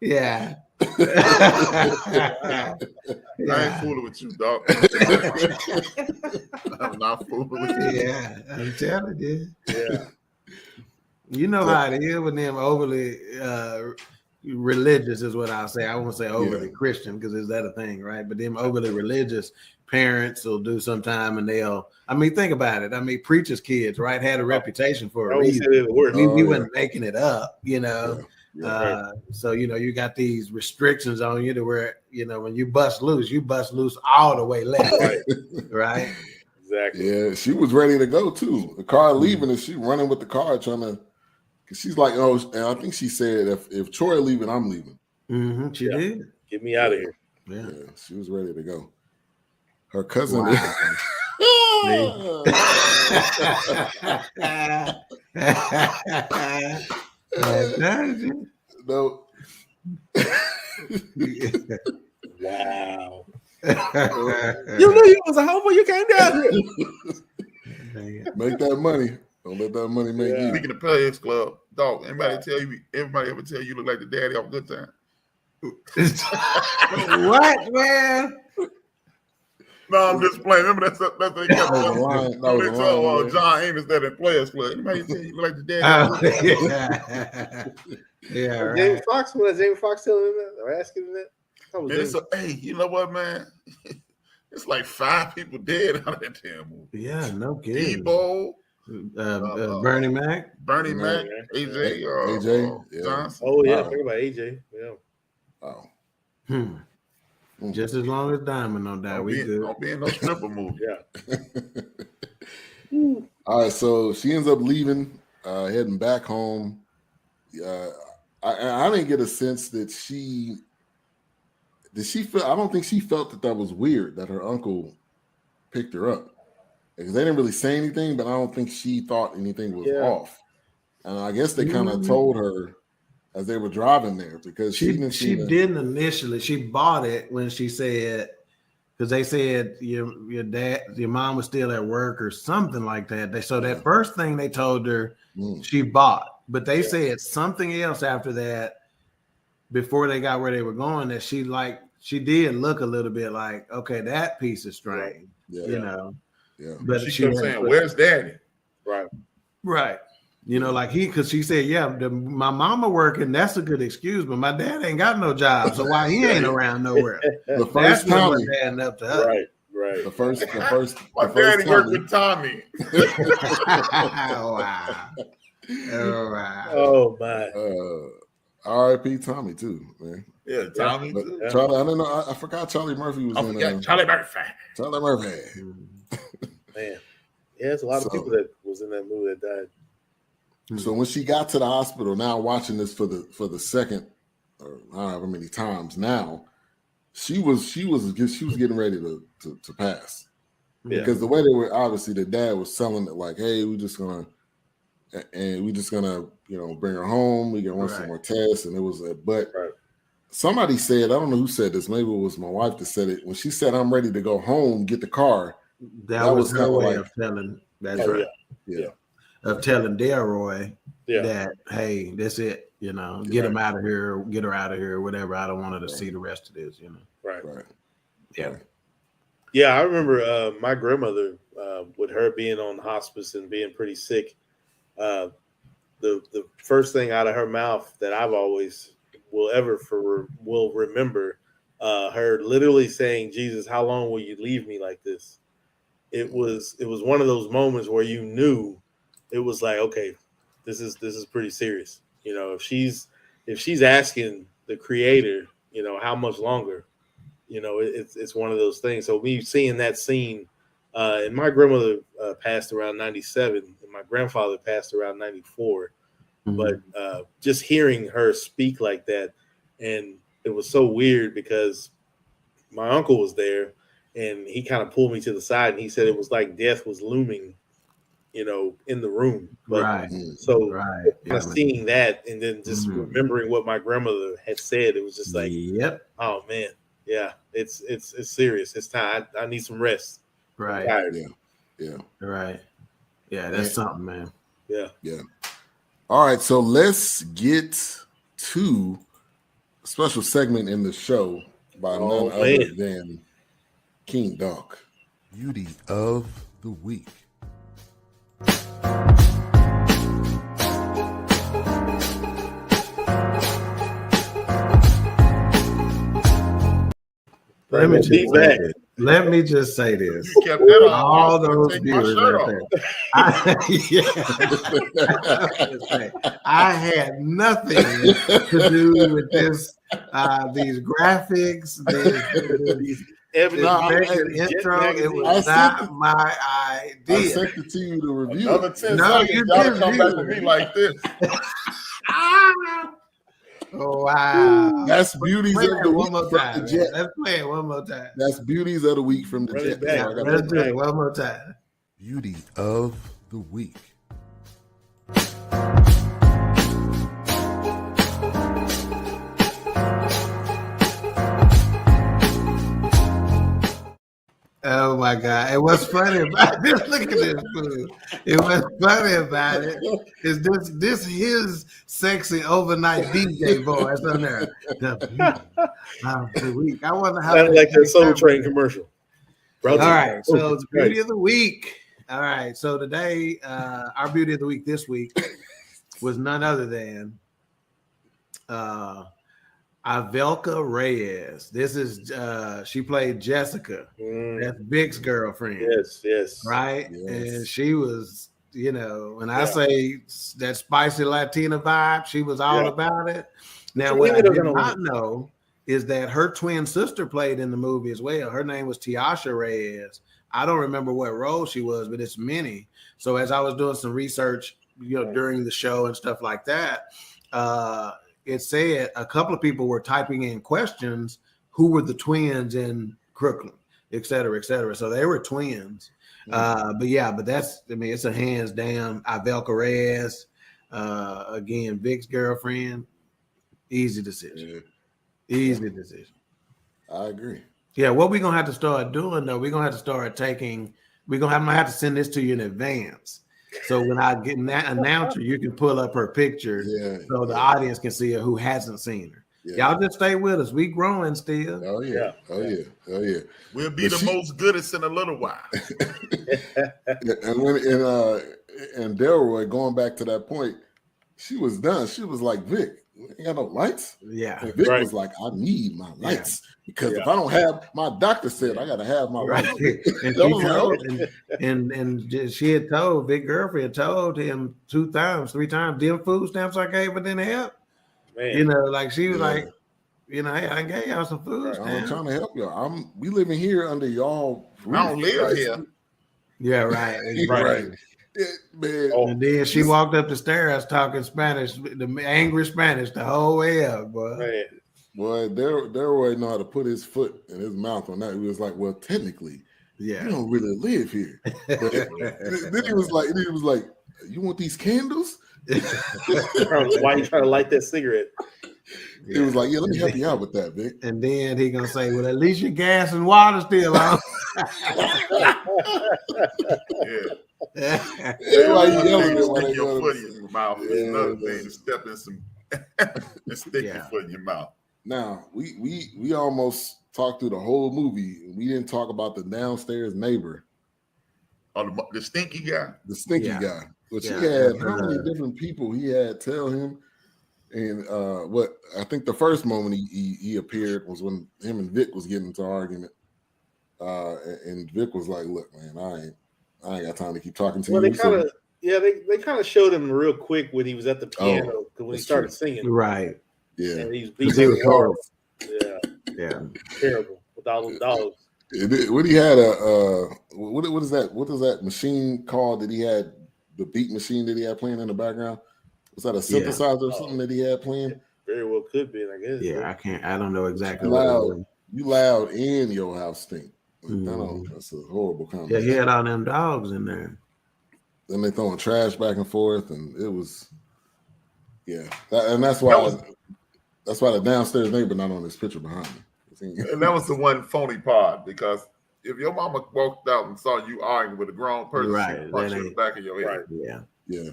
Yeah. I ain't fooling with you, dog. I'm not fooling with you. Yeah, I'm telling you. Yeah. You know how it is with them overly religious is what I'll say. I won't say overly Christian because is that a thing, right? But them overly religious parents will do sometime and think about it. Preachers' kids, right, had a reputation for a reason. We weren't making it up, you know. So, you got these restrictions on you to where, when you bust loose all the way left, right? Exactly. Yeah, she was ready to go too. The car leaving and she running with the car trying to, because she's like, oh, and I think she said, if Troy leaving, I'm leaving. Mm-hmm, she did. Get me out of here. Yeah, she was ready to go. Her cousin, No. Wow. You knew you was a homo. You came down here. Make that money. Don't let that money make you. Speaking of Players Club, dog, everybody ever tell you look like the daddy on Good Time? What, man? No, I'm just playing. Remember that's what they kept line. John Amos that in Players Club. Anybody tell you look like the daddy? Yeah, right. Jamie Foxx, was Jamie Foxx telling him that or asking him that? Man, hey, you know what, man? It's like 5 people dead out of that damn movie. Yeah, no kidding. Debo, Bernie Mac, AJ, Johnson. Oh yeah, think about AJ. Yeah. Oh. Just as long as Diamond don't die, we good. Don't be in no stripper movie. Yeah. All right, so she ends up leaving, heading back home. I didn't get a sense that she feel. I don't think she felt that was weird that her uncle picked her up, because they didn't really say anything, but I don't think she thought anything was off. And I guess they kind of told her as they were driving there, because she didn't initially. She bought it when she said, because they said your mom was still at work or something like that. So that first thing they told her, she bought. But they said something else after that, before they got where they were going, that she did look a little bit like, okay, that piece is strange, you know. Yeah. But she kept saying, "Where's Daddy?" Right. You know, like because she said, my mama working, that's a good excuse, but my dad ain't got no job, so why he ain't around nowhere? The first time adding up to us. Right. The first. My daddy worked with Tommy. Wow. Oh, wow. Oh my. R.I.P. Tommy too, man. Yeah, Tommy. Yeah. Charlie, I don't know. I forgot Charlie Murphy was in. Charlie Murphy. Charlie Murphy. Man, yeah, there's a lot of people that was in that movie that died. So when she got to the hospital, now watching this for the second, or however many times now, she was getting ready to pass, because the way they were, obviously the dad was selling it like, hey, we're just gonna bring her home. We can run some more tests, and it was somebody said, I don't know who said this, maybe it was my wife that said it, when she said, I'm ready to go home, get the car. That was her way of telling. That's right. Yeah. Of telling Delroy that, hey, that's it. You know, get him out of here, get her out of here, or whatever. I don't want her to see the rest of this. You know. Right. Yeah. Yeah, I remember my grandmother, with her being on hospice and being pretty sick. The first thing out of her mouth that I've always will remember, her literally saying, "Jesus, how long will you leave me like this?" It was one of those moments where you knew it was like, okay, this is pretty serious. You know, if she's asking the Creator, you know, how much longer, you know, it's one of those things. So me seeing that scene, and my grandmother passed around 97, and my grandfather passed around 94. But just hearing her speak like that, and it was so weird because my uncle was there, and he kind of pulled me to the side, and he said it was like death was looming, you know, in the room. But seeing that, and then just remembering what my grandmother had said, it was just like, oh man, yeah, it's serious. It's time. I need some rest. Right. Yeah. Right. Yeah, that's something, man. Yeah. All right, so let's get to a special segment in the show by none other than King Dunk. Beauty of the Week. Let me just say this. All those viewers out there. I had nothing to do with this. These graphics, these intro. It was not my idea. I sent it to you to review. Another 10 seconds, y'all come back to me like this. Oh wow! That's beauties of the one week more from time. the Jet. Let's play it one more time. That's beauties of the week from the Run Jet. it back. So Let's do it one more time. Beauty of the week. Oh my God! And what's funny about this? Look at this food. And what's funny about it is this his sexy overnight DJ voice on there. The beauty of the week. I wonder how. Sounded like that Soul Train commercial. All right, so it's beauty of the week. All right, so today, our beauty of the week this week was none other than Viola Reyes. This is she played Jessica. That's Vic's girlfriend. Yes. Right? Yes. And she was, when I say that spicy Latina vibe, she was all about it. Now, what I did not know is that her twin sister played in the movie as well. Her name was Tiasha Reyes. I don't remember what role she was, but it's many. So as I was doing some research, during the show and stuff like that, it said a couple of people were typing in questions who were the twins in Crooklyn, et cetera, et cetera. So they were twins. But that's, it's a hands down Viola Reyes. Again, Vic's girlfriend. Easy decision. Yeah. Easy decision. I agree. Yeah, what we're gonna have to start doing though, we're gonna have to start taking. I'm gonna have to send this to you in advance. So when I get that announcer, you can pull up her picture, so the audience can see her who hasn't seen her. Yeah. Y'all just stay with us. We growing still. Oh yeah. We'll be the most goodest in a little while. And Delroy, going back to that point, she was done. She was like, Vic, you ain't got no lights. Yeah. And Vic was like, I need my lights because if I don't have, my doctor said I got to have my lights. And she had told Vic girlfriend told him 2 times, 3 times, them food stamps I gave her didn't help. Man. Like she was like, hey, I gave y'all some food stamps. I'm trying to help y'all. We living here under y'all roof. I don't live here. Yeah, right. Right. Man. And then she walked up the stairs talking Spanish, the angry Spanish the whole way up, boy. Man. Boy, Delroy know how to put his foot in his mouth on that. He was like, well, technically, you don't really live here. But then he was like, you want these candles? Why are you trying to light that cigarette? He was like, let me help you out with that, Vic. And then he gonna say, well, at least your gas and water still on. Why you yelling? Stick your foot in your mouth. Another thing to step in some and stick your foot in your mouth. Now we almost talked through the whole movie. We didn't talk about the downstairs neighbor. Oh, the stinky guy. The stinky guy. Which he had how many different people he had tell him. And what I think the first moment he appeared was when him and Vic was getting into an argument. And Vic was like, look, man, I ain't got time to keep talking to you. They kind of showed him real quick when he was at the piano when he started singing. Right. Yeah. And he was beating hard. Yeah. Terrible with all those dogs. When he had what is that? What is that machine called that he had? The beat machine that he had playing in the background? Was that a synthesizer or something that he had playing? Very well could be, I guess. Yeah, I don't know exactly. You loud and your house stink. That's a horrible comment. Yeah, he had all them dogs in there. Then they throwing trash back and forth, and it was, and that's why the downstairs neighbor not on this picture behind me. And that was the one phony part, because if your mama walked out and saw you arguing with a grown person, she would punch you in the back of your head. Yeah.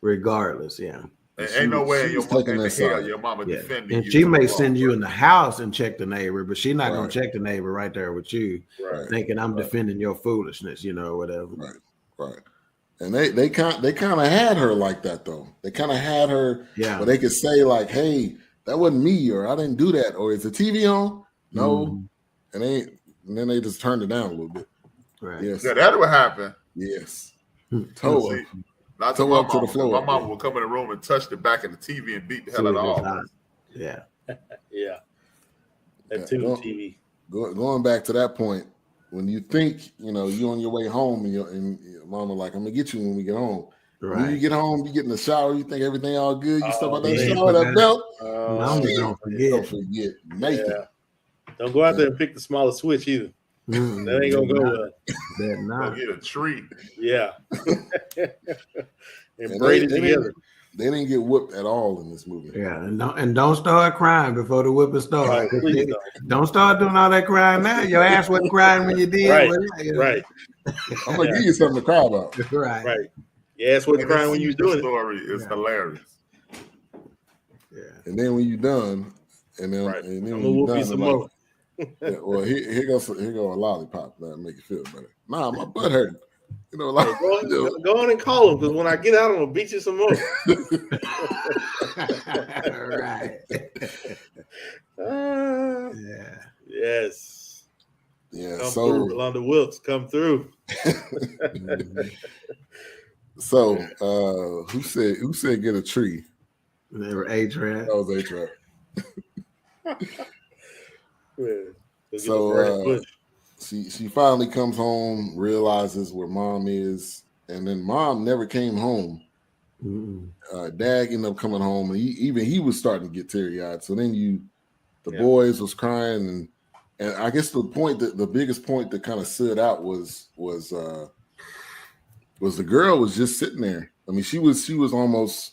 Regardless, And ain't no way your mama defending you. And she may send you in the house and check the neighbor, but she's not going to check the neighbor right there with you, thinking I'm defending your foolishness, whatever. Right. And they kind of had her like that though. They kind of had her where they could say like, "Hey, that wasn't me," or "I didn't do that," or "Is the TV on?" No, and then they just turned it down a little bit. Right. Yes. Yeah, that would happen. Yes. Toe up to the floor. My mama would come in the room and touch the back of the TV and beat the hell out of all of us. Yeah. That TV. Going back to that point, when you think you on your way home and your mama like, I'm gonna get you when we get home, Right. When you get home, you get in the shower, you think everything all good. You step out that man, shower, that belt. Mama don't forget. Don't forget Nathan. Yeah. Don't go out there and pick the smallest switch either. That ain't gonna go well. They're not. Go get a tree. Yeah. and braid it together. They didn't get whooped at all in this movie. Yeah, and don't start crying before the whipping starts. Right, please don't start doing all that crying now. Your ass wasn't crying when you did. Right, right. I'm gonna give you something to cry about. Right. Your ass wasn't crying when you was doing it. Story is hilarious. Yeah. And then when you're done, and then I'm gonna whoop you some more. Yeah, well, here goes a lollipop that make you feel better. Nah, my butt hurting. You know, like go on and call him because when I get out, I'm gonna beat you some more. Right. Yeah. Yes. Yeah. Come so through, Rolanda Wilkes, come through. So who said get a tree? They were A-Trap. That was A-Trap. So she finally comes home, realizes where mom is, and then mom never came home. Dad ended up coming home, and he was starting to get teary-eyed. So then the boys was crying, and I guess the biggest point that kind of stood out was the girl was just sitting there. I mean, she was almost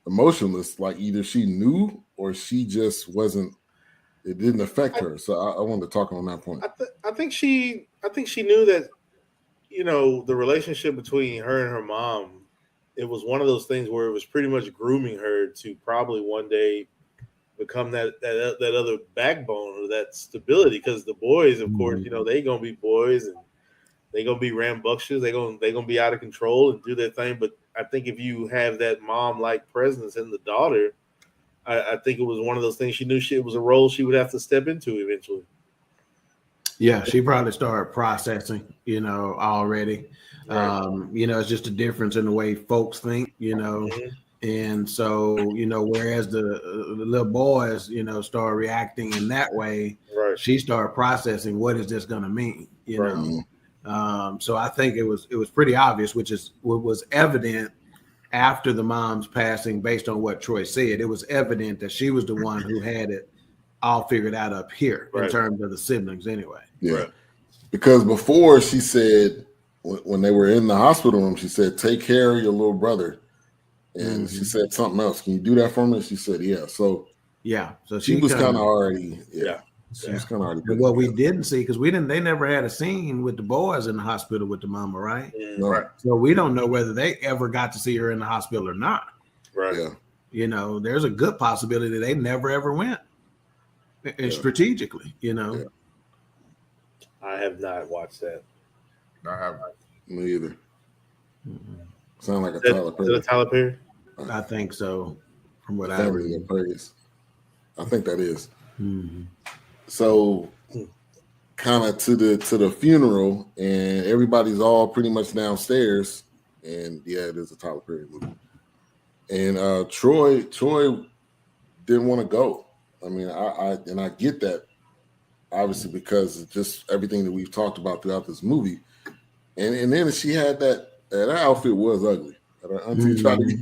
emotionless, like either she knew or she just wasn't. It didn't affect her. So I wanted to talk on that point. I think she knew that, the relationship between her and her mom, it was one of those things where it was pretty much grooming her to probably one day become that other backbone or that stability. Because the boys, of course, they gonna be boys and they gonna be rambunctious. They gonna be out of control and do their thing. But I think if you have that mom-like presence in the daughter, I think it was one of those things. She knew it was a role she would have to step into eventually. Yeah, she probably started processing, already. Right. It's just a difference in the way folks think, And so, whereas the little boys, start reacting in that way, right. She started processing what is this going to mean, know. So I think it was pretty obvious, which is what was evident after the mom's passing, based on what Troy said. It was evident that she was the one who had it all figured out up here in terms of the siblings anyway. Yeah. Right. Because before she said, when they were in the hospital room, she said, take care of your little brother. And she said something else. Can you do that for me? She said, yeah. So she was kind of already, She was kind of already. And what we didn't see, because they never had a scene with the boys in the hospital with the mama, right? No. Right. So we don't know whether they ever got to see her in the hospital or not. Right. Yeah. There's a good possibility they never ever went. Strategically, Yeah. I have not watched that. I haven't. Me either. Sound like a Tyler Perry. Is it a Tyler Perry? I think so. From what I read. I think that is. Mm-hmm. So, kind of to the funeral, and everybody's all pretty much downstairs, and it is a Tyler Perry movie. And Troy didn't want to go. I mean, I get that, obviously, because of just everything that we've talked about throughout this movie. And then she had that outfit was ugly. Her auntie tried to.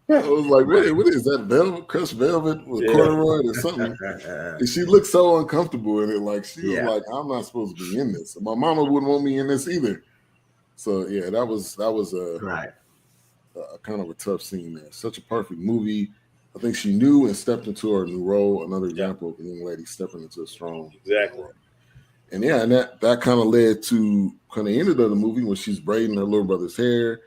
I was like, what is that? Velvet, crushed velvet with corduroy or something? And she looked so uncomfortable in it. Like she was like, I'm not supposed to be in this. My mama wouldn't want me in this either. So that was a kind of a tough scene there. Such a perfect movie. I think she knew and stepped into her new role. Another example of a young lady stepping into a strong role. And and that kind of led to kind of the end of the movie when she's braiding her little brother's hair,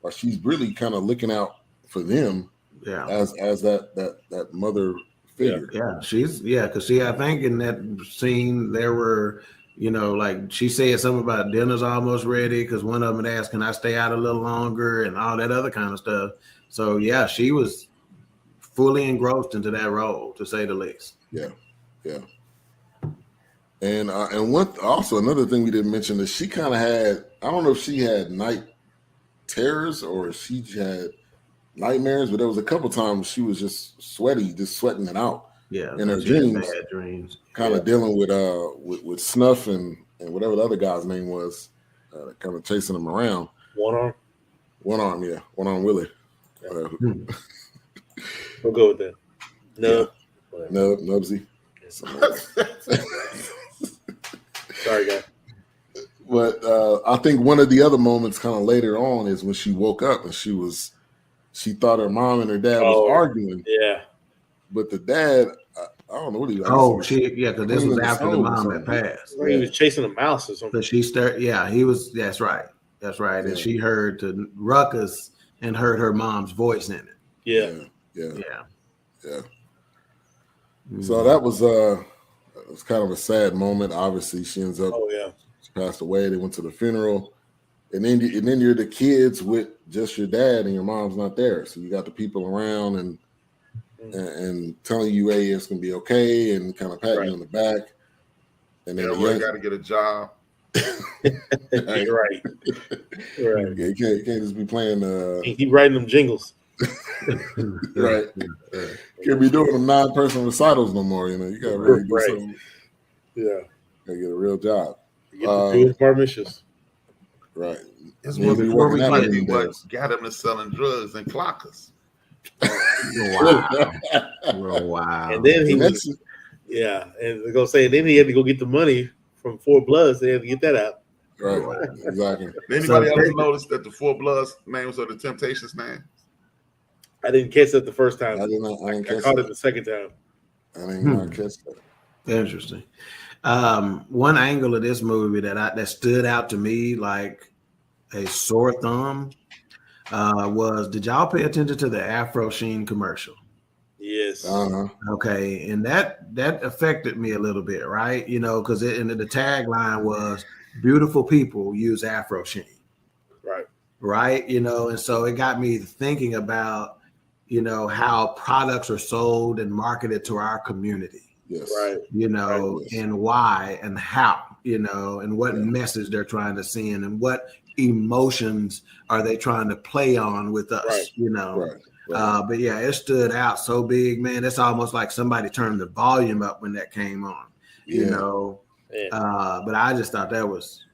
or she's really kind of looking out for them as that mother figure. Because I think in that scene there were, like she said something about dinner's almost ready, because one of them had asked, can I stay out a little longer, and all that other kind of stuff. So she was fully engrossed into that role, to say the least. Yeah. And another thing we didn't mention is she kind of had, I don't know if she had night terrors or she had nightmares, but there was a couple times she was just sweating it out. In her dreams, bad dreams, kind of dealing with Snuff and whatever the other guy's name was, kind of chasing him around. One arm Willie. We'll go with that. No. Yeah. Nubsy. Sorry, guys. But I think one of the other moments kind of later on is when she woke up and she thought her mom and her dad was arguing. Yeah. But the dad, I don't know what he was. Because this was after the mom had passed. He was chasing a mouse or something. So she started. Yeah, he was. That's right. Yeah. And she heard the ruckus and heard her mom's voice in it. Yeah. So that was it was kind of a sad moment. Obviously, she ends up. Oh yeah. She passed away. They went to the funeral, and then you're the kids with just your dad, and your mom's not there. So you got the people around and telling you, hey, it's gonna be okay, and kind of patting you on the back. And then you got to get a job. Right. Yeah, you can't just be playing. Keep writing them jingles. Right. Can't be doing them 9-person recitals no more. You know, you gotta really do something. Yeah. Gotta get a real job. Get the doing permissions. Right. It's what got him to selling drugs and clockers. Wow. And then and they're gonna say, then he had to go get the money from Four Bloods. They had to get that out. Right. Exactly. Anybody else notice that the Four Bloods names are the Temptations' names? I didn't catch that the first time. I didn't caught it the second time. I didn't catch that. Interesting. One angle of this movie that stood out to me like a sore thumb was, did y'all pay attention to the Afro Sheen commercial? Yes. Okay, and that affected me a little bit, right? You know, because the tagline was "Beautiful people use Afro Sheen." Right. You know, and so it got me thinking about, you know, how products are sold and marketed to our community. Yes. Right. You know, and why and how, you know, and what message they're trying to send and what emotions are they trying to play on with us, you know. Right. But yeah, it stood out so big, man. It's almost like somebody turned the volume up when that came on, you know. But I just thought that was,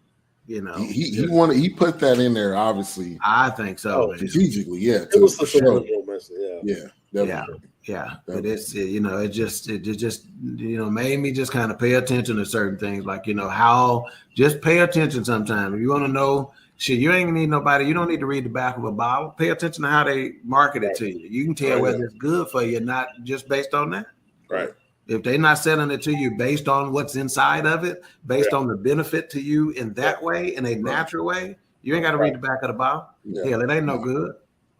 you know, he put that in there, obviously. I think so. Strategically, yeah. It was the subliminal message, yeah. But it's, you know, it just, you know, made me just kind of pay attention to certain things, like, you know, how just pay attention sometimes. If you want to know shit, you ain't need nobody. You don't need to read the back of a bottle. Pay attention to how they market it to you. You can tell whether it's good for you, not just based on that. Right. If they're not selling it to you based on what's inside of it, based on the benefit to you in that way, in a natural way, you ain't got to read the back of the bottle. Hell, it ain't no good.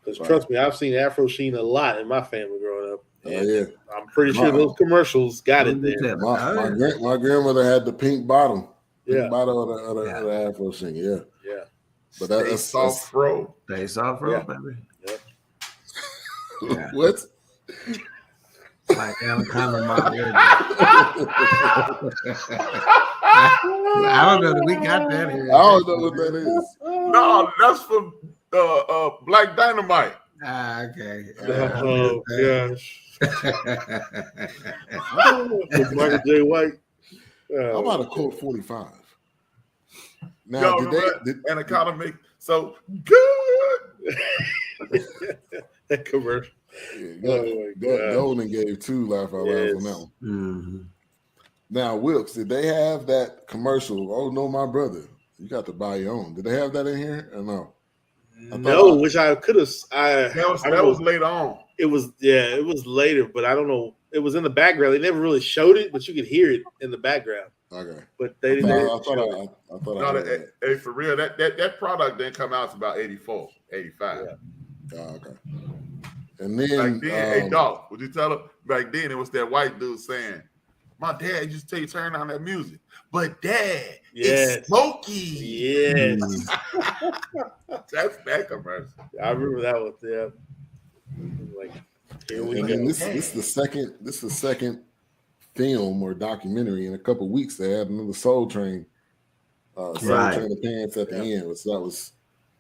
Because trust me, I've seen Afro Sheen a lot in my family growing up. And I'm pretty sure those commercials got it there. My grandmother had the pink bottom. Bottle of the Afro Sheen. Yeah. But that's soft fro. They soft fro, baby. Yeah. What? Like Anaconda Margarita. I don't know that we got that here. I don't know what that is. No, that's from Black Dynamite. Okay. Oh gosh. Michael J. White. I'm about to quote 45. Now, did Anaconda make so good? That commercial. Golden gave 2 laugh out loud on that one. Mm-hmm. Now, Wilkes, did they have that commercial? Oh no, my brother, you got to buy your own. Did they have that in here or no? No, which I could have. That was later on. It was it was later, but I don't know. It was in the background. They never really showed it, but you could hear it in the background. Okay, but they didn't. I thought. Hey, for real, that product didn't come out until about 84, 85. Yeah. Okay. And then, hey, dog, would you tell them back then it was that white dude saying, "My dad used to tell you turn on that music, but Dad, it's smoky." Yes, that's that commercial. I remember that one. Yeah, like here we go. This is the second film or documentary in a couple of weeks. They had another Soul Train, Train appearance at the end. So that was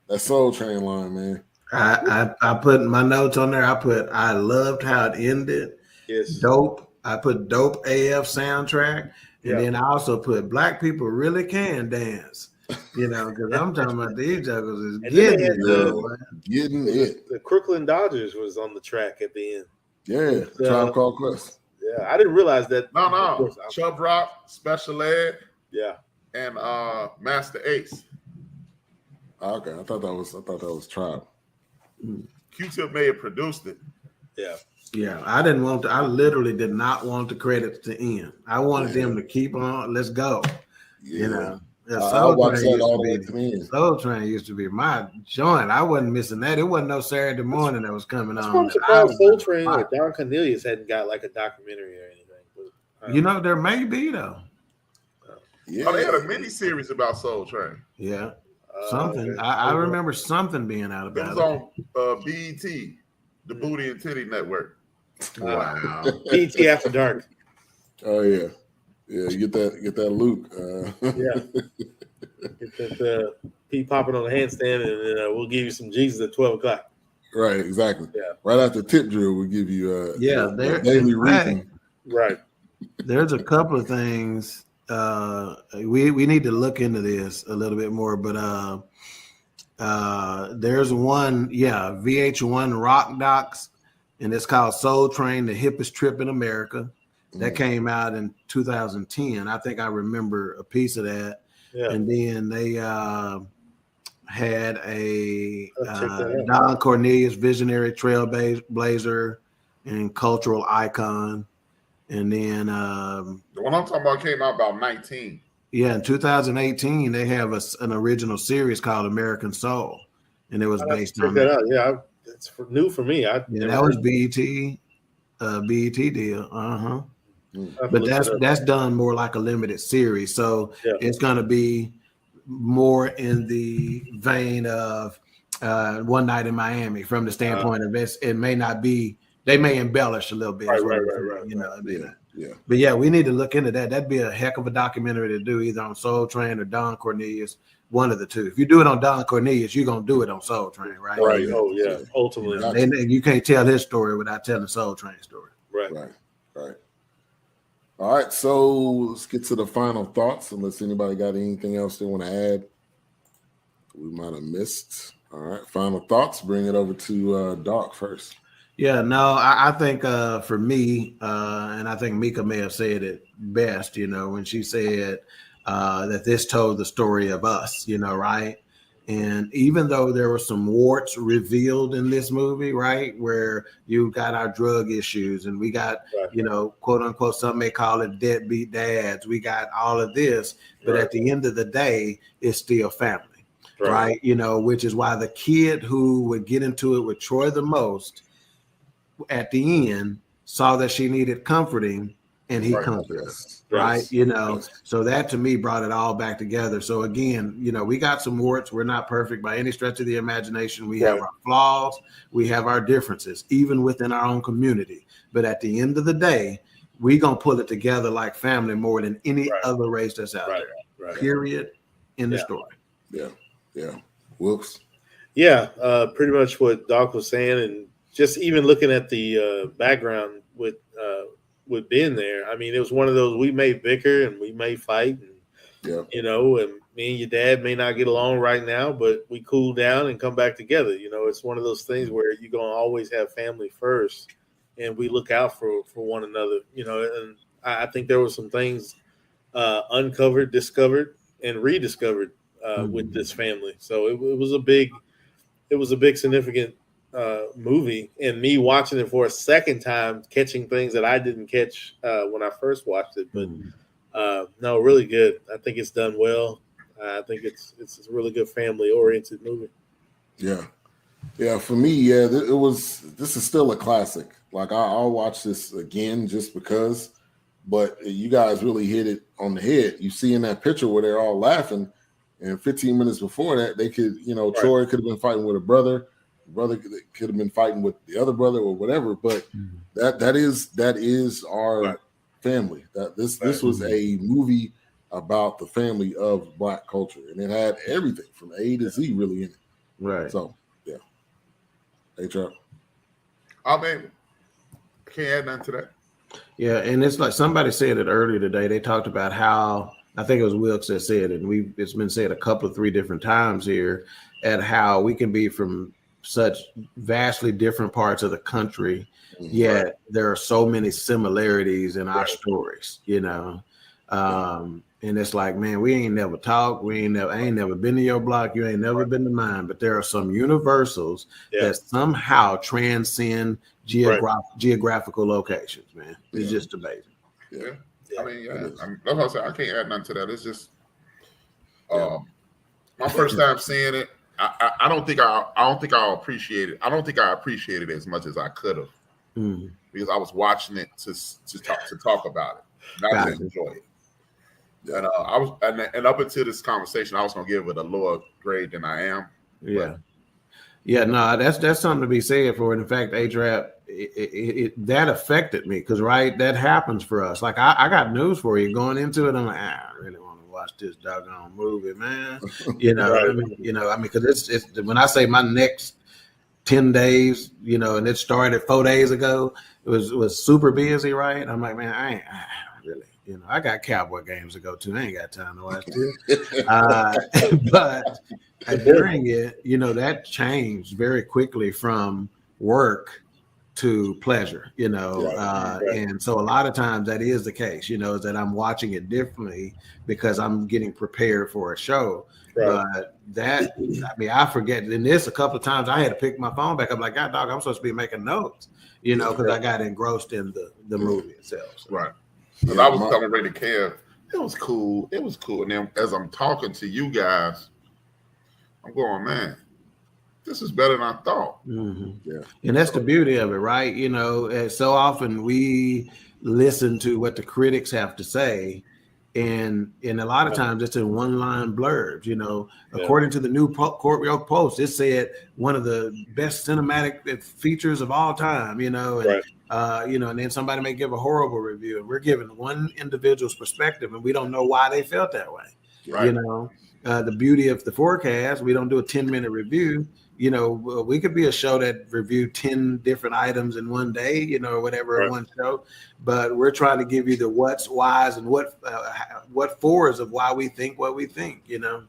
that Soul Train line, man. I put my notes on there. I loved how it ended. Yes. Dope. I put dope AF soundtrack. And then I also put Black people really can dance. You know, because I'm talking about these jokers is And then they getting had it. Getting it. the Crooklyn Dodgers was on the track at the end. Yeah, Tribe Called Quest. Yeah, I didn't realize that. No, Of course, Chubb Rock, Special Ed, yeah, and Master Ace. Okay, I thought that was Tribe. Q-Tip may have produced it. yeah. Yeah, I literally did not want the credits to end. I wanted them to keep on. Let's go. Yeah. You know, I watched that all the way to the end. Soul Train used to be my joint. I wasn't missing that. It wasn't no Saturday morning that was coming on. I'm surprised Soul Train or Don Cornelius hadn't got like a documentary or anything. But, you know, there may be though. Yeah, they had a mini series about Soul Train. Yeah, something. Okay. I remember something being out about it. It was on BET, the Booty and Titty Network. Wow. BET After Dark. Oh yeah, you get that Luke. Yeah, get that Pete popping on the handstand, and then we'll give you some Jesus at 12 o'clock. Right, exactly. Yeah, right after Tip Drill, we'll give you the daily reading. Right. There's a couple of things we need to look into this a little bit more, but there's one, VH1 Rock Docs, and it's called Soul Train: The Hippest Trip in America. That came out in 2010. I think I remember a piece of that. Yeah. And then they had a Don Cornelius, visionary trailblazer and cultural icon. And then the one I'm talking about came out about 19. Yeah, in 2018, they have an original series called American Soul, and it was based on that. Yeah, it's new for me. That was BET deal. But that's done more like a limited series, so it's going to be more in the vein of One Night in Miami, from the standpoint of it may not be. They may embellish a little bit, right. You know, But yeah, we need to look into that. That'd be a heck of a documentary to do, either on Soul Train or Don Cornelius, one of the two. If you do it on Don Cornelius, you're gonna do it on Soul Train, right? Right. Oh yeah. Ultimately, you can't tell his story without telling Soul Train story. Right. All right, so let's get to the final thoughts. Unless anybody got anything else they want to add, we might have missed. All right, final thoughts. Bring it over to Doc first. Yeah, no, I think for me, and I think Mika may have said it best, when she said that this told the story of us, right? And even though there were some warts revealed in this movie, right, where you got our drug issues and we got, quote unquote, some may call it deadbeat dads. We got all of this, but at the end of the day, it's still family, right? Which is why the kid who would get into it with Troy the most at the end saw that she needed comforting, and he comforted her, right? So that to me brought it all back together. So again, we got some warts. We're not perfect by any stretch of the imagination. We have our flaws, we have our differences, even within our own community. But at the end of the day, we're gonna pull it together like family more than any other race that's out there. Period. In the story. Yeah. Wilkes. Yeah, pretty much what Doc was saying, and just even looking at the background with Ben there, I mean, it was one of those, we may bicker and we may fight, and and me and your dad may not get along right now, but we cool down and come back together. It's one of those things where you're gonna always have family first, and we look out for one another. And I think there were some things uncovered, discovered, and rediscovered with this family. So it was a big significant movie, and me watching it for a second time, catching things that I didn't catch when I first watched it. But no, really good. I think it's done well. I think it's a really good family oriented movie. Yeah. For me, this is still a classic. Like I'll watch this again just because. But you guys really hit it on the head. You see in that picture where they're all laughing, and 15 minutes before that, they could, Troy could have been fighting with a brother. Brother could have been fighting with the other brother or whatever, but that is our family. That this was a movie about the family of Black culture, and it had everything from A to Z really in it. Right. So HR. I mean, can't add nothing to that. Yeah, and it's like somebody said it earlier today. They talked about how I think it was Wilkes that said, and it's been said a couple of 3 different times here, at how we can be from such vastly different parts of the country, yet there are so many similarities in our stories, and it's like, man, we ain't never talked. I ain't never been to your block. You ain't never been to mine. But there are some universals that somehow transcend geographical locations, man. It's just amazing. Yeah. I mean, that's what I said. I can't add nothing to that. It's just my first time seeing it. I don't think I'll appreciate it. I don't think I appreciated it as much as I could have because I was watching it to talk about it, not to enjoy it. And I was, and up until this conversation, I was gonna give it a lower grade than I am. Yeah. No, that's something to be said for it. In fact, A-Trap, that affected me because that happens for us. Like I got news for you. Going into it, I'm like, I really want to watch this doggone movie, man. I mean, because it's when I say my next 10 days, and it started 4 days ago, it was super busy, right? I'm like, man, I really. I got Cowboy games to go to. I ain't got time to watch this. But during it, that changed very quickly from work to pleasure, and so a lot of times that is the case, is that I'm watching it differently because I'm getting prepared for a show. But I forget. In this, a couple of times I had to pick my phone back up like, God, dog, I'm supposed to be making notes, because I got engrossed in the movie itself. So. Right. Because I was telling Ray to Kev, it was cool. And then as I'm talking to you guys, I'm going, man, this is better than I thought. Mm-hmm. Yeah. And that's the beauty of it, right? So often we listen to what the critics have to say. And a lot of times it's in one-line blurbs, According to the new Court York Post, it said one of the best cinematic features of all time, and then somebody may give a horrible review, and we're giving one individual's perspective, and we don't know why they felt that way. Right. The beauty of the Fourcast, we don't do a 10-minute review. We could be a show that reviewed 10 different items in one day, or whatever in one show, but we're trying to give you the what's, whys, and what fors of why we think what we think, Yeah.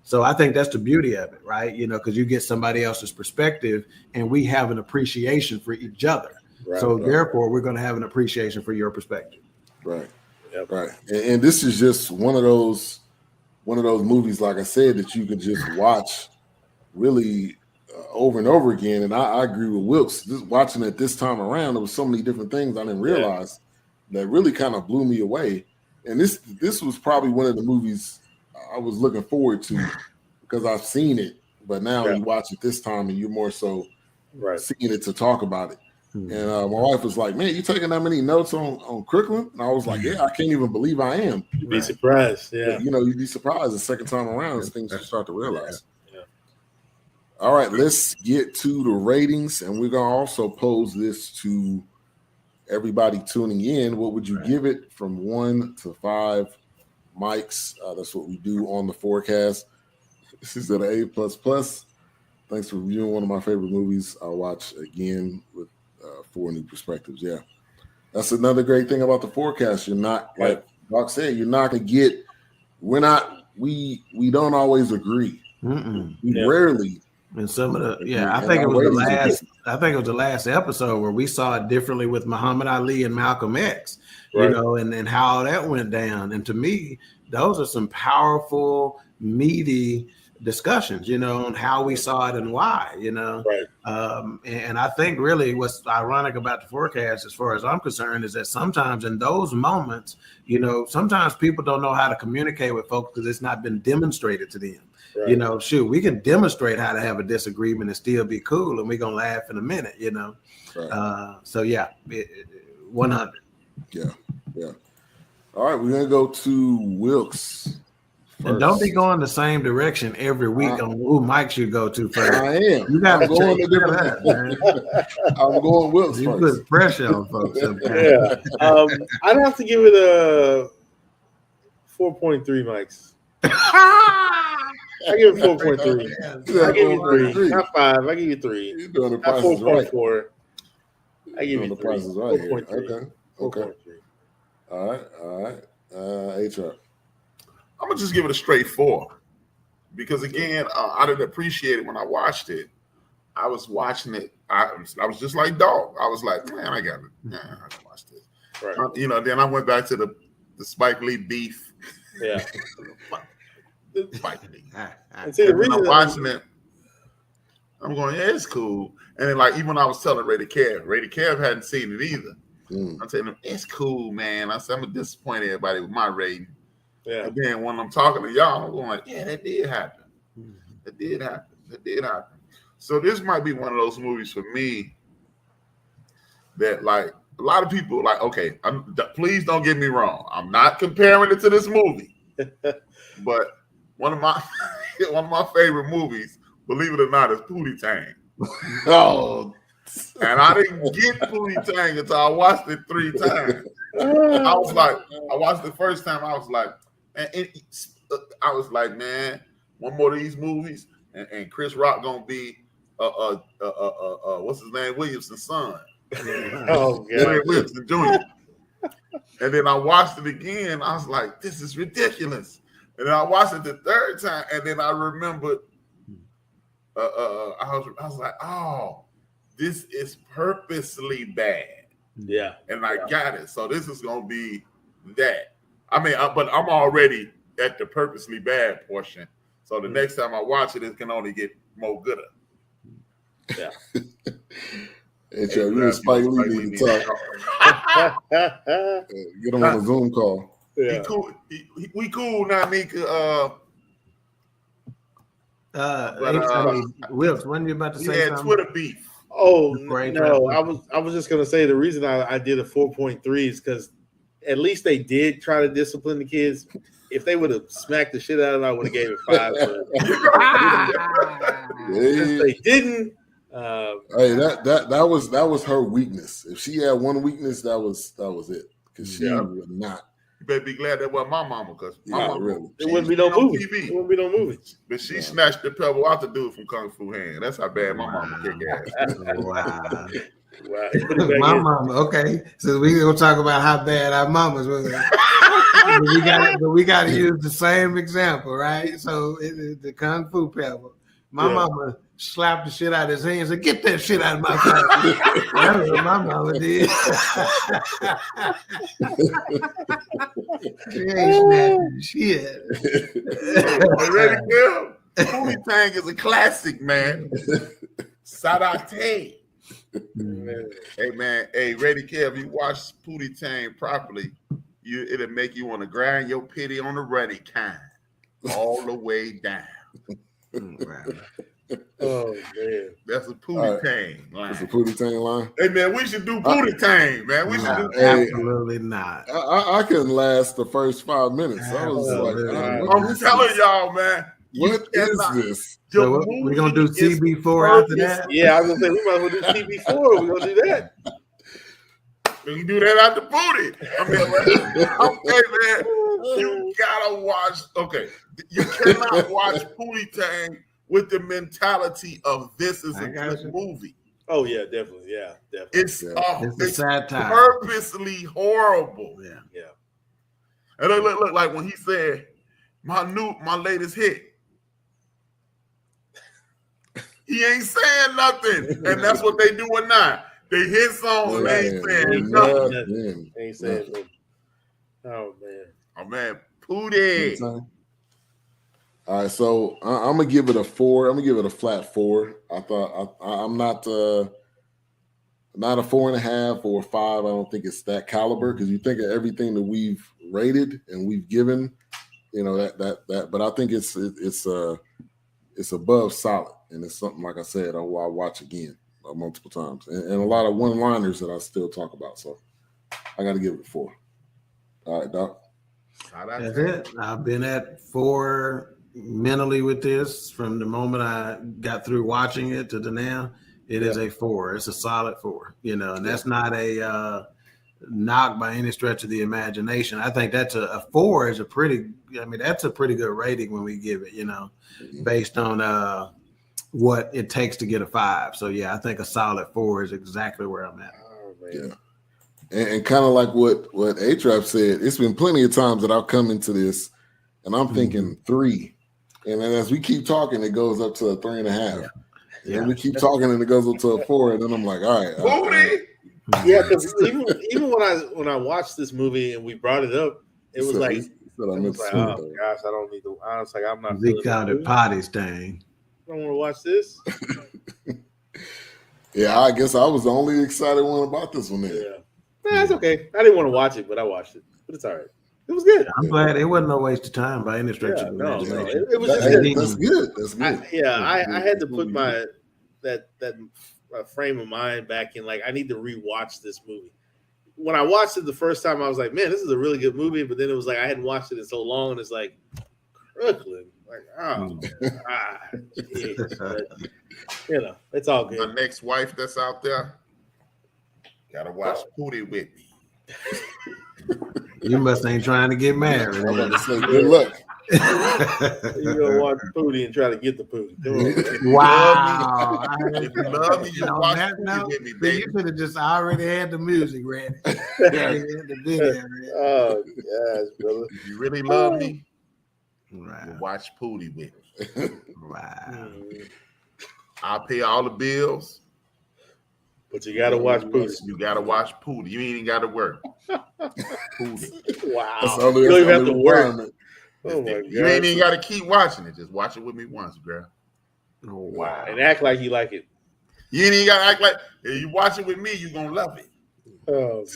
So I think that's the beauty of it, right? Because you get somebody else's perspective, and we have an appreciation for each other. Right, so therefore, we're going to have an appreciation for your perspective. Right. Yep. Right. And this is just one of those movies, like I said, that you could just watch really over and over again. And I agree with Wilkes. Just watching it this time around, there was so many different things I didn't realize that really kind of blew me away. And this was probably one of the movies I was looking forward to because I've seen it, but now you watch it this time and you're more so seeing it to talk about it. And my wife was like, man, you taking that many notes on Crooklyn? And I was like, yeah, I can't even believe I am. You'd be surprised. Yeah. But, you'd be surprised the second time around as things you start to realize. Yeah. All right, let's get to the ratings. And we're going to also pose this to everybody tuning in. What would you give it from 1 to 5 mics? That's what we do on the Fourcast. This is at an A++. Thanks for reviewing one of my favorite movies. I'll watch again with 4 new perspectives. Yeah, that's another great thing about the Fourcast. You're not, like Doc said, you're not gonna get. We don't always agree. We rarely. And some of the I think it was the last episode where we saw it differently with Muhammad Ali and Malcolm X. And how that went down. And to me, those are some powerful, meaty discussions, on how we saw it and why, and I think really what's ironic about the Fourcast, as far as I'm concerned, is that sometimes in those moments, sometimes people don't know how to communicate with folks because it's not been demonstrated to them. Right. We can demonstrate how to have a disagreement and still be cool, and we're gonna laugh in a minute, Right. 100. Yeah. All right, we're gonna go to Wilkes. First. And don't be going the same direction every week on who Mike should go to first. I am. You got to going a different man. I'm going Wilkes you first. Put pressure on folks. I'd have to give it a 4.3 mics. I give it 4.3. I give you 3, not 5. I give you 3. You're doing the prices right. 4.4. I give you the 3. Prices right. 4.3. Okay. All right. A-Trap. I'm gonna just give it a straight 4 because again, I didn't appreciate it when I watched it. I was watching it. I was just like dog. I was like, man, I got it. Yeah, I can watch this. Right. Then I went back to the Spike Lee beef. Yeah. Spike Lee. And see, the reason I'm watching it, I'm going, yeah, it's cool. And then, like, even when I was telling Ray Kev hadn't seen it either. I'm telling him, it's cool, man. I said, I'm going to disappoint everybody with my rating. Yeah. And then when I'm talking to y'all, I'm going, yeah, that did happen. That did happen. So this might be one of those movies for me that, like, a lot of people, like, okay, please don't get me wrong. I'm not comparing it to this movie. But one of my favorite movies, believe it or not, is Pootie Tang. Oh, and I didn't get Pootie Tang until I watched it 3 times. I was like, I watched it the first time. I was like, man, one more of these movies, and Chris Rock gonna be what's his name, Williamson's son. Oh, God. Williamson Jr. And then I watched it again. I was like, this is ridiculous. And then I watched it the 3rd time, and then I remembered. I was like, oh, this is purposely bad. Yeah. And I got it. So this is gonna be that. I mean, but I'm already at the purposely bad portion. So the next time I watch it, it can only get more gooder. Yeah. Hey, Joe, you and Spike Lee need to talk. Get him on a Zoom call. Yeah. He cool. We cool now, Nika. Wilkes, when are you about to say Yeah, something? Twitter beef. Oh no, I was just gonna say the reason I did a 4.3 is because at least they did try to discipline the kids. If they would have smacked the shit out of it, I would have gave it 5. Since they didn't. Hey, that was her weakness. If she had one weakness, that was it. Because she would not. You better be glad that wasn't my mama, because my mama, really. It wouldn't be no movie. TV. It wouldn't be no movie. But she snatched the pebble out the dude from Kung Fu Hand. That's how bad my mama kick ass. Wow. Wow. My mama, okay. So we gonna talk about how bad our mamas were. but we got to use the same example, right? So the Kung Fu pebble. My mama slapped the shit out of his hand and said, "Get that shit out of my face." That's what my mama did. She ain't snapping shit. Ready, girl? Pootie Tang is a classic, man. Sadate. Hey, man. Hey, Ready, Kev, if you watch Pootie Tang properly, it'll make you want to grind your pity on the ready kind all the way down. Oh man, that's a Pootie Tang line. That's a Pootie Tang line. Hey man, we should do Pootie Tang, man. We should do absolutely not. I couldn't last the first 5 minutes. I was I'm telling y'all, man. What is this? So we're gonna do CB4 after that. Yeah, I was gonna say we might as well do CB4. We're gonna do that. We can do that after Pootie. I mean, okay, man. You gotta watch. Okay, you cannot watch Pootie Tang with the mentality of this is a good movie. Oh yeah, definitely. Yeah, definitely. It's a satire. Purposely horrible. Yeah. And look like when he said, my latest hit. He ain't saying nothing. And that's what they doing now. They hit songs and they ain't saying nothing. They ain't saying nothing. Oh man. Oh man, Pootie. All right, so I'm gonna give it a 4. I'm gonna give it a flat 4. I thought I'm not a 4.5 or a 5. I don't think it's that caliber, because you think of everything that we've rated and we've given, that. But I think it's above solid, and it's something, like I said, I'll watch again multiple times, and a lot of one-liners that I still talk about. So I got to give it a 4. All right, Doc. That's it. I've been at 4 mentally with this from the moment I got through watching it to the now. It is a 4. It's a solid 4, and that's not a knock by any stretch of the imagination. I think that's a 4 is that's a pretty good rating when we give it, based on what it takes to get a 5. So yeah, I think a solid 4 is exactly where I'm at. Oh, man. Yeah. And kind of like what A-Trap said, it's been plenty of times that I'll come into this and I'm thinking 3. And then as we keep talking, it goes up to a 3.5. And then we keep talking, and it goes up to a 4. And then I'm like, all right. Yeah, because even when I watched this movie and we brought it up, it was like, oh gosh, I don't need to. I was like, I'm not. He called it potty stain. I don't want to watch this. Yeah, I guess I was the only excited one about this one. Yeah, it's okay. I didn't want to watch it, but I watched it. But it's all right. It was good. I'm glad it wasn't no waste of time by any stretch of the imagination. It was just good. That's good. That's good. I had to put that frame of mind back in. Like, I need to rewatch this movie. When I watched it the first time, I was like, man, this is a really good movie. But then it was like I hadn't watched it in so long, and it's like Crooklyn. Like, but, it's all good. My next wife that's out there gotta watch Pootie with me. You must ain't trying to get married. I'm about to say, good luck. You're gonna watch Pootie and try to get the Pootie. Wow. If you love me, you watch Pootie with me, baby. You could have just already had the music ready. The video ready. Oh gosh, brother. If you really love me, Right. watch Pootie with me. Wow. I'll pay all the bills. But you gotta watch Pootie. You gotta watch Pootie. You ain't even gotta work. Pootie. Wow. That's the You don't even have to work. requirement. Oh my God. You ain't even gotta keep watching it. Just watch it with me once, girl. Oh, wow. And act like you like it. You ain't even gotta act like if you watch it with me, you're gonna love it. Oh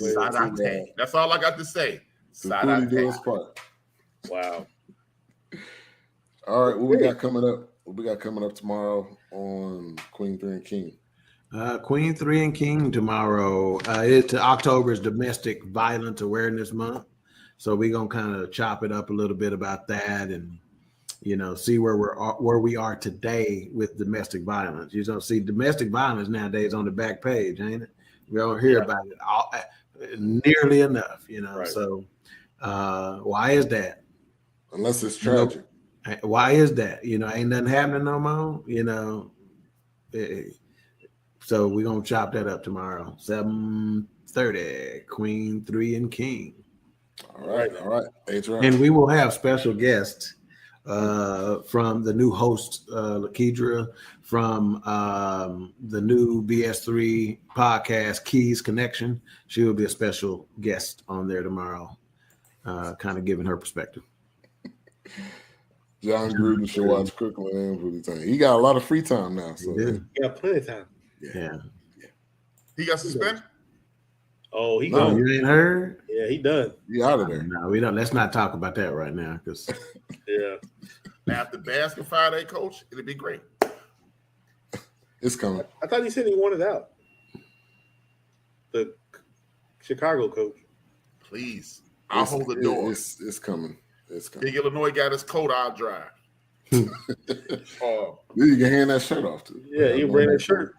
Man. That's all I got to say. Pootie do his part. Wow. All right, what we got coming up? What we got coming up tomorrow on Queen 3 and King? Queen 3 and King tomorrow. It's October's Domestic Violence Awareness Month. So we're gonna kind of chop it up a little bit about that, and see where we are today with domestic violence. You don't see domestic violence nowadays on the back page, ain't it? We don't hear about it nearly enough, Right. So why is that? Unless it's tragic. Why is that? Ain't nothing happening no more. So we're gonna chop that up tomorrow, 7:30. Queen 3 and King. All right. And we will have special guests from the new host, Lakedra, from the new BS3 podcast, Keys Connection. She will be a special guest on there tomorrow, kind of giving her perspective. John Gruden should watch Crooklyn and Pootie time. He got a lot of free time now. So He got plenty of time. Yeah. He got suspended? Oh, he No, gone. you ain't heard? Yeah, he done. He out of there. No, we don't. Let's not talk about that right now, because Yeah. Now, if the Bears can fire their coach, it'd be great. It's coming. I thought he said he wanted out. The Chicago coach. Please. I'll hold the door. It's coming. It's coming. Big Illinois got his coat, I'll drive. You can hand that shirt off to. Yeah, you bring that shirt.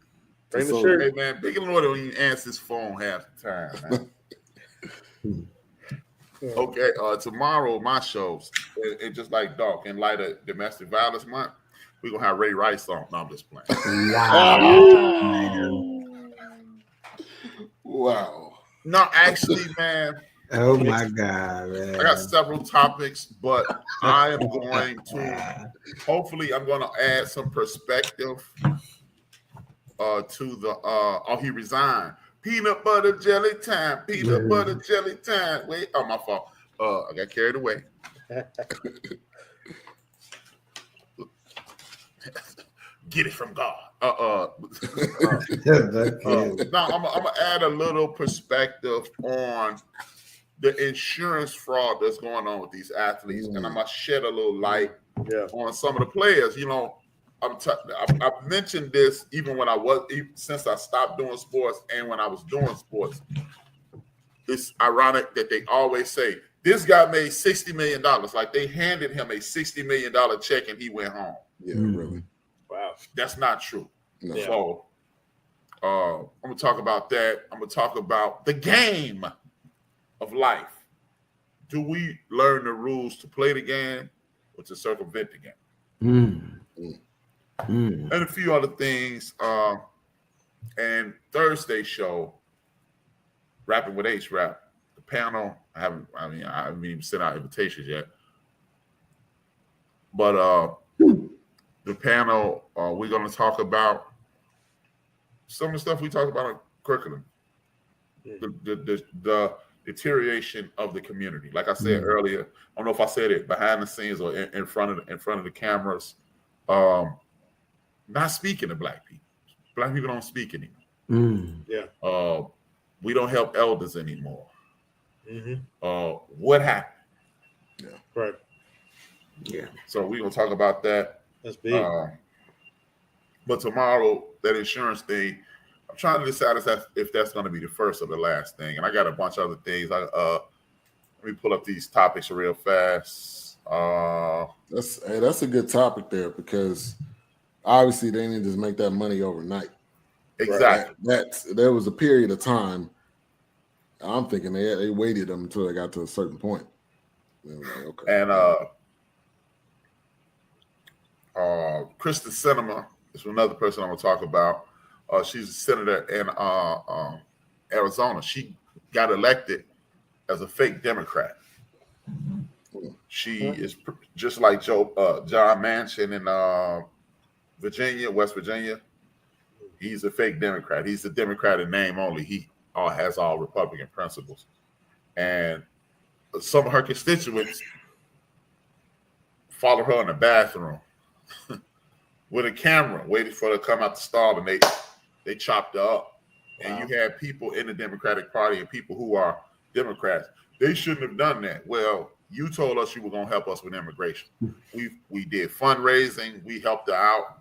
Bring the shirt. Hey, man, Big Illinois don't even answer his phone half the time, man. Okay, tomorrow, my shows, it just like Doc, in light of Domestic Violence Month, we're going to have Ray Rice on. No, I'm just playing. Wow. No, actually, man. oh my God, man. I got several topics, but I am going to, hopefully, I'm going to add some perspective to the, he resigned. Peanut butter jelly time. Peanut butter jelly time. Wait, my fault. I got carried away. Get it from God. No, I'm gonna add a little perspective on the insurance fraud that's going on with these athletes, and I'm gonna shed a little light on some of the players. I've mentioned this even when since I stopped doing sports and when I was doing sports. It's ironic that they always say this guy made $60 million, like they handed him a $60 million check and he went home. Yeah, really. Wow, that's not true. No. So I'm gonna talk about that. I'm gonna talk about the game of life. Do we learn the rules to play the game or to circumvent the game? And a few other things. And Thursday show, Rapping with H Rap. The panel, I haven't even sent out invitations yet. But the panel, we're going to talk about some of the stuff we talked about in curriculum, the deterioration of the community. Like I said earlier, I don't know if I said it behind the scenes or in front of the cameras. Not speaking to Black people. Black people don't speak anymore. Yeah. We don't help elders anymore. What happened? Yeah. Right. Yeah. So we're gonna talk about that. That's big. But tomorrow, that insurance thing, I'm trying to decide if that's going to be the first or the last thing. And I got a bunch of other things. Let me pull up these topics real fast. That's a good topic there, because obviously they didn't just make that money overnight. Exactly. There was a period of time. I'm thinking they waited them until they got to a certain point. Like, okay. And Kristen Sinema is another person I'm going to talk about. She's a senator in Arizona. She got elected as a fake Democrat. She is just like John Manchin in West Virginia. He's a fake Democrat. He's a Democrat in name only. He has all Republican principles. And some of her constituents follow her in the bathroom with a camera, waiting for her to come out the stall, and they chopped her up. Wow. And you had people in the Democratic Party and people who are Democrats. They shouldn't have done that. Well, you told us you were going to help us with immigration. We did fundraising. We helped her out.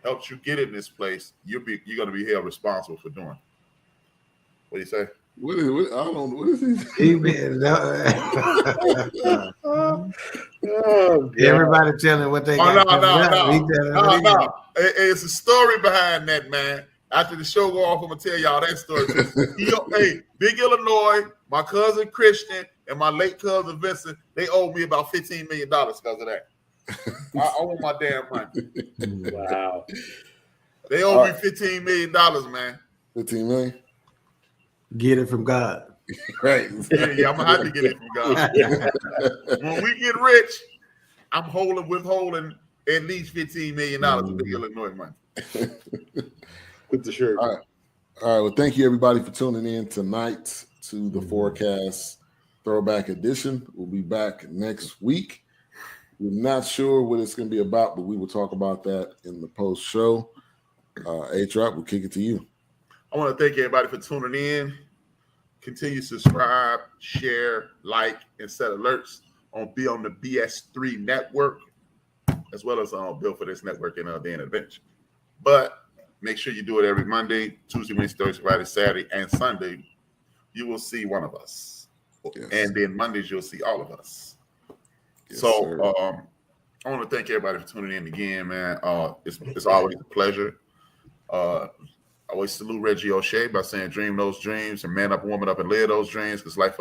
Helped you get in this place. You're going to be held responsible for doing it. What do you say? I don't know. What is he? Everybody telling what they got. No. It's a story behind that, man. After the show go off, I'm gonna tell y'all that story. Hey, Big Illinois, my cousin Christian, and my late cousin Vincent, they owe me about $15 million because of that. I owe my damn money. Wow. They owe me $15 million, man. 15 million? Get it from God. Right. Yeah, I'm gonna have to get it from God. When we get rich, I'm withholding at least $15 million of Big Illinois money. With the shirt. All right. Well, thank you everybody for tuning in tonight to the Fourcast Throwback Edition. We'll be back next week. We're not sure what it's going to be about, but we will talk about that in the post show. A-Trap, we'll kick it to you. I want to thank everybody for tuning in. Continue to subscribe, share, like, and set alerts be on the BS3 network, as well as Built for This network and the Adventure. But make sure you do it every Monday, Tuesday, Wednesday, Thursday, Friday, Saturday, and Sunday. You will see one of us. Yes. And then Mondays, you'll see all of us. Yes, so I want to thank everybody for tuning in again, man. It's always a pleasure. I always salute Reggie O'Shea by saying dream those dreams and man up, woman up, and live those dreams, because life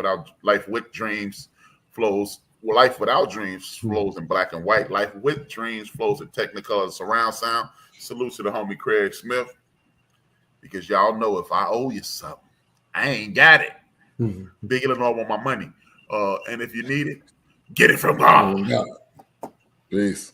with dreams flows. Well, life without dreams flows in black and white. Life with dreams flows in Technicolor surround sound. Salute to the homie Craig Smith, because y'all know if I owe you something, I ain't got it. Big Illinois want my money. And if you need it, get it from God. Peace.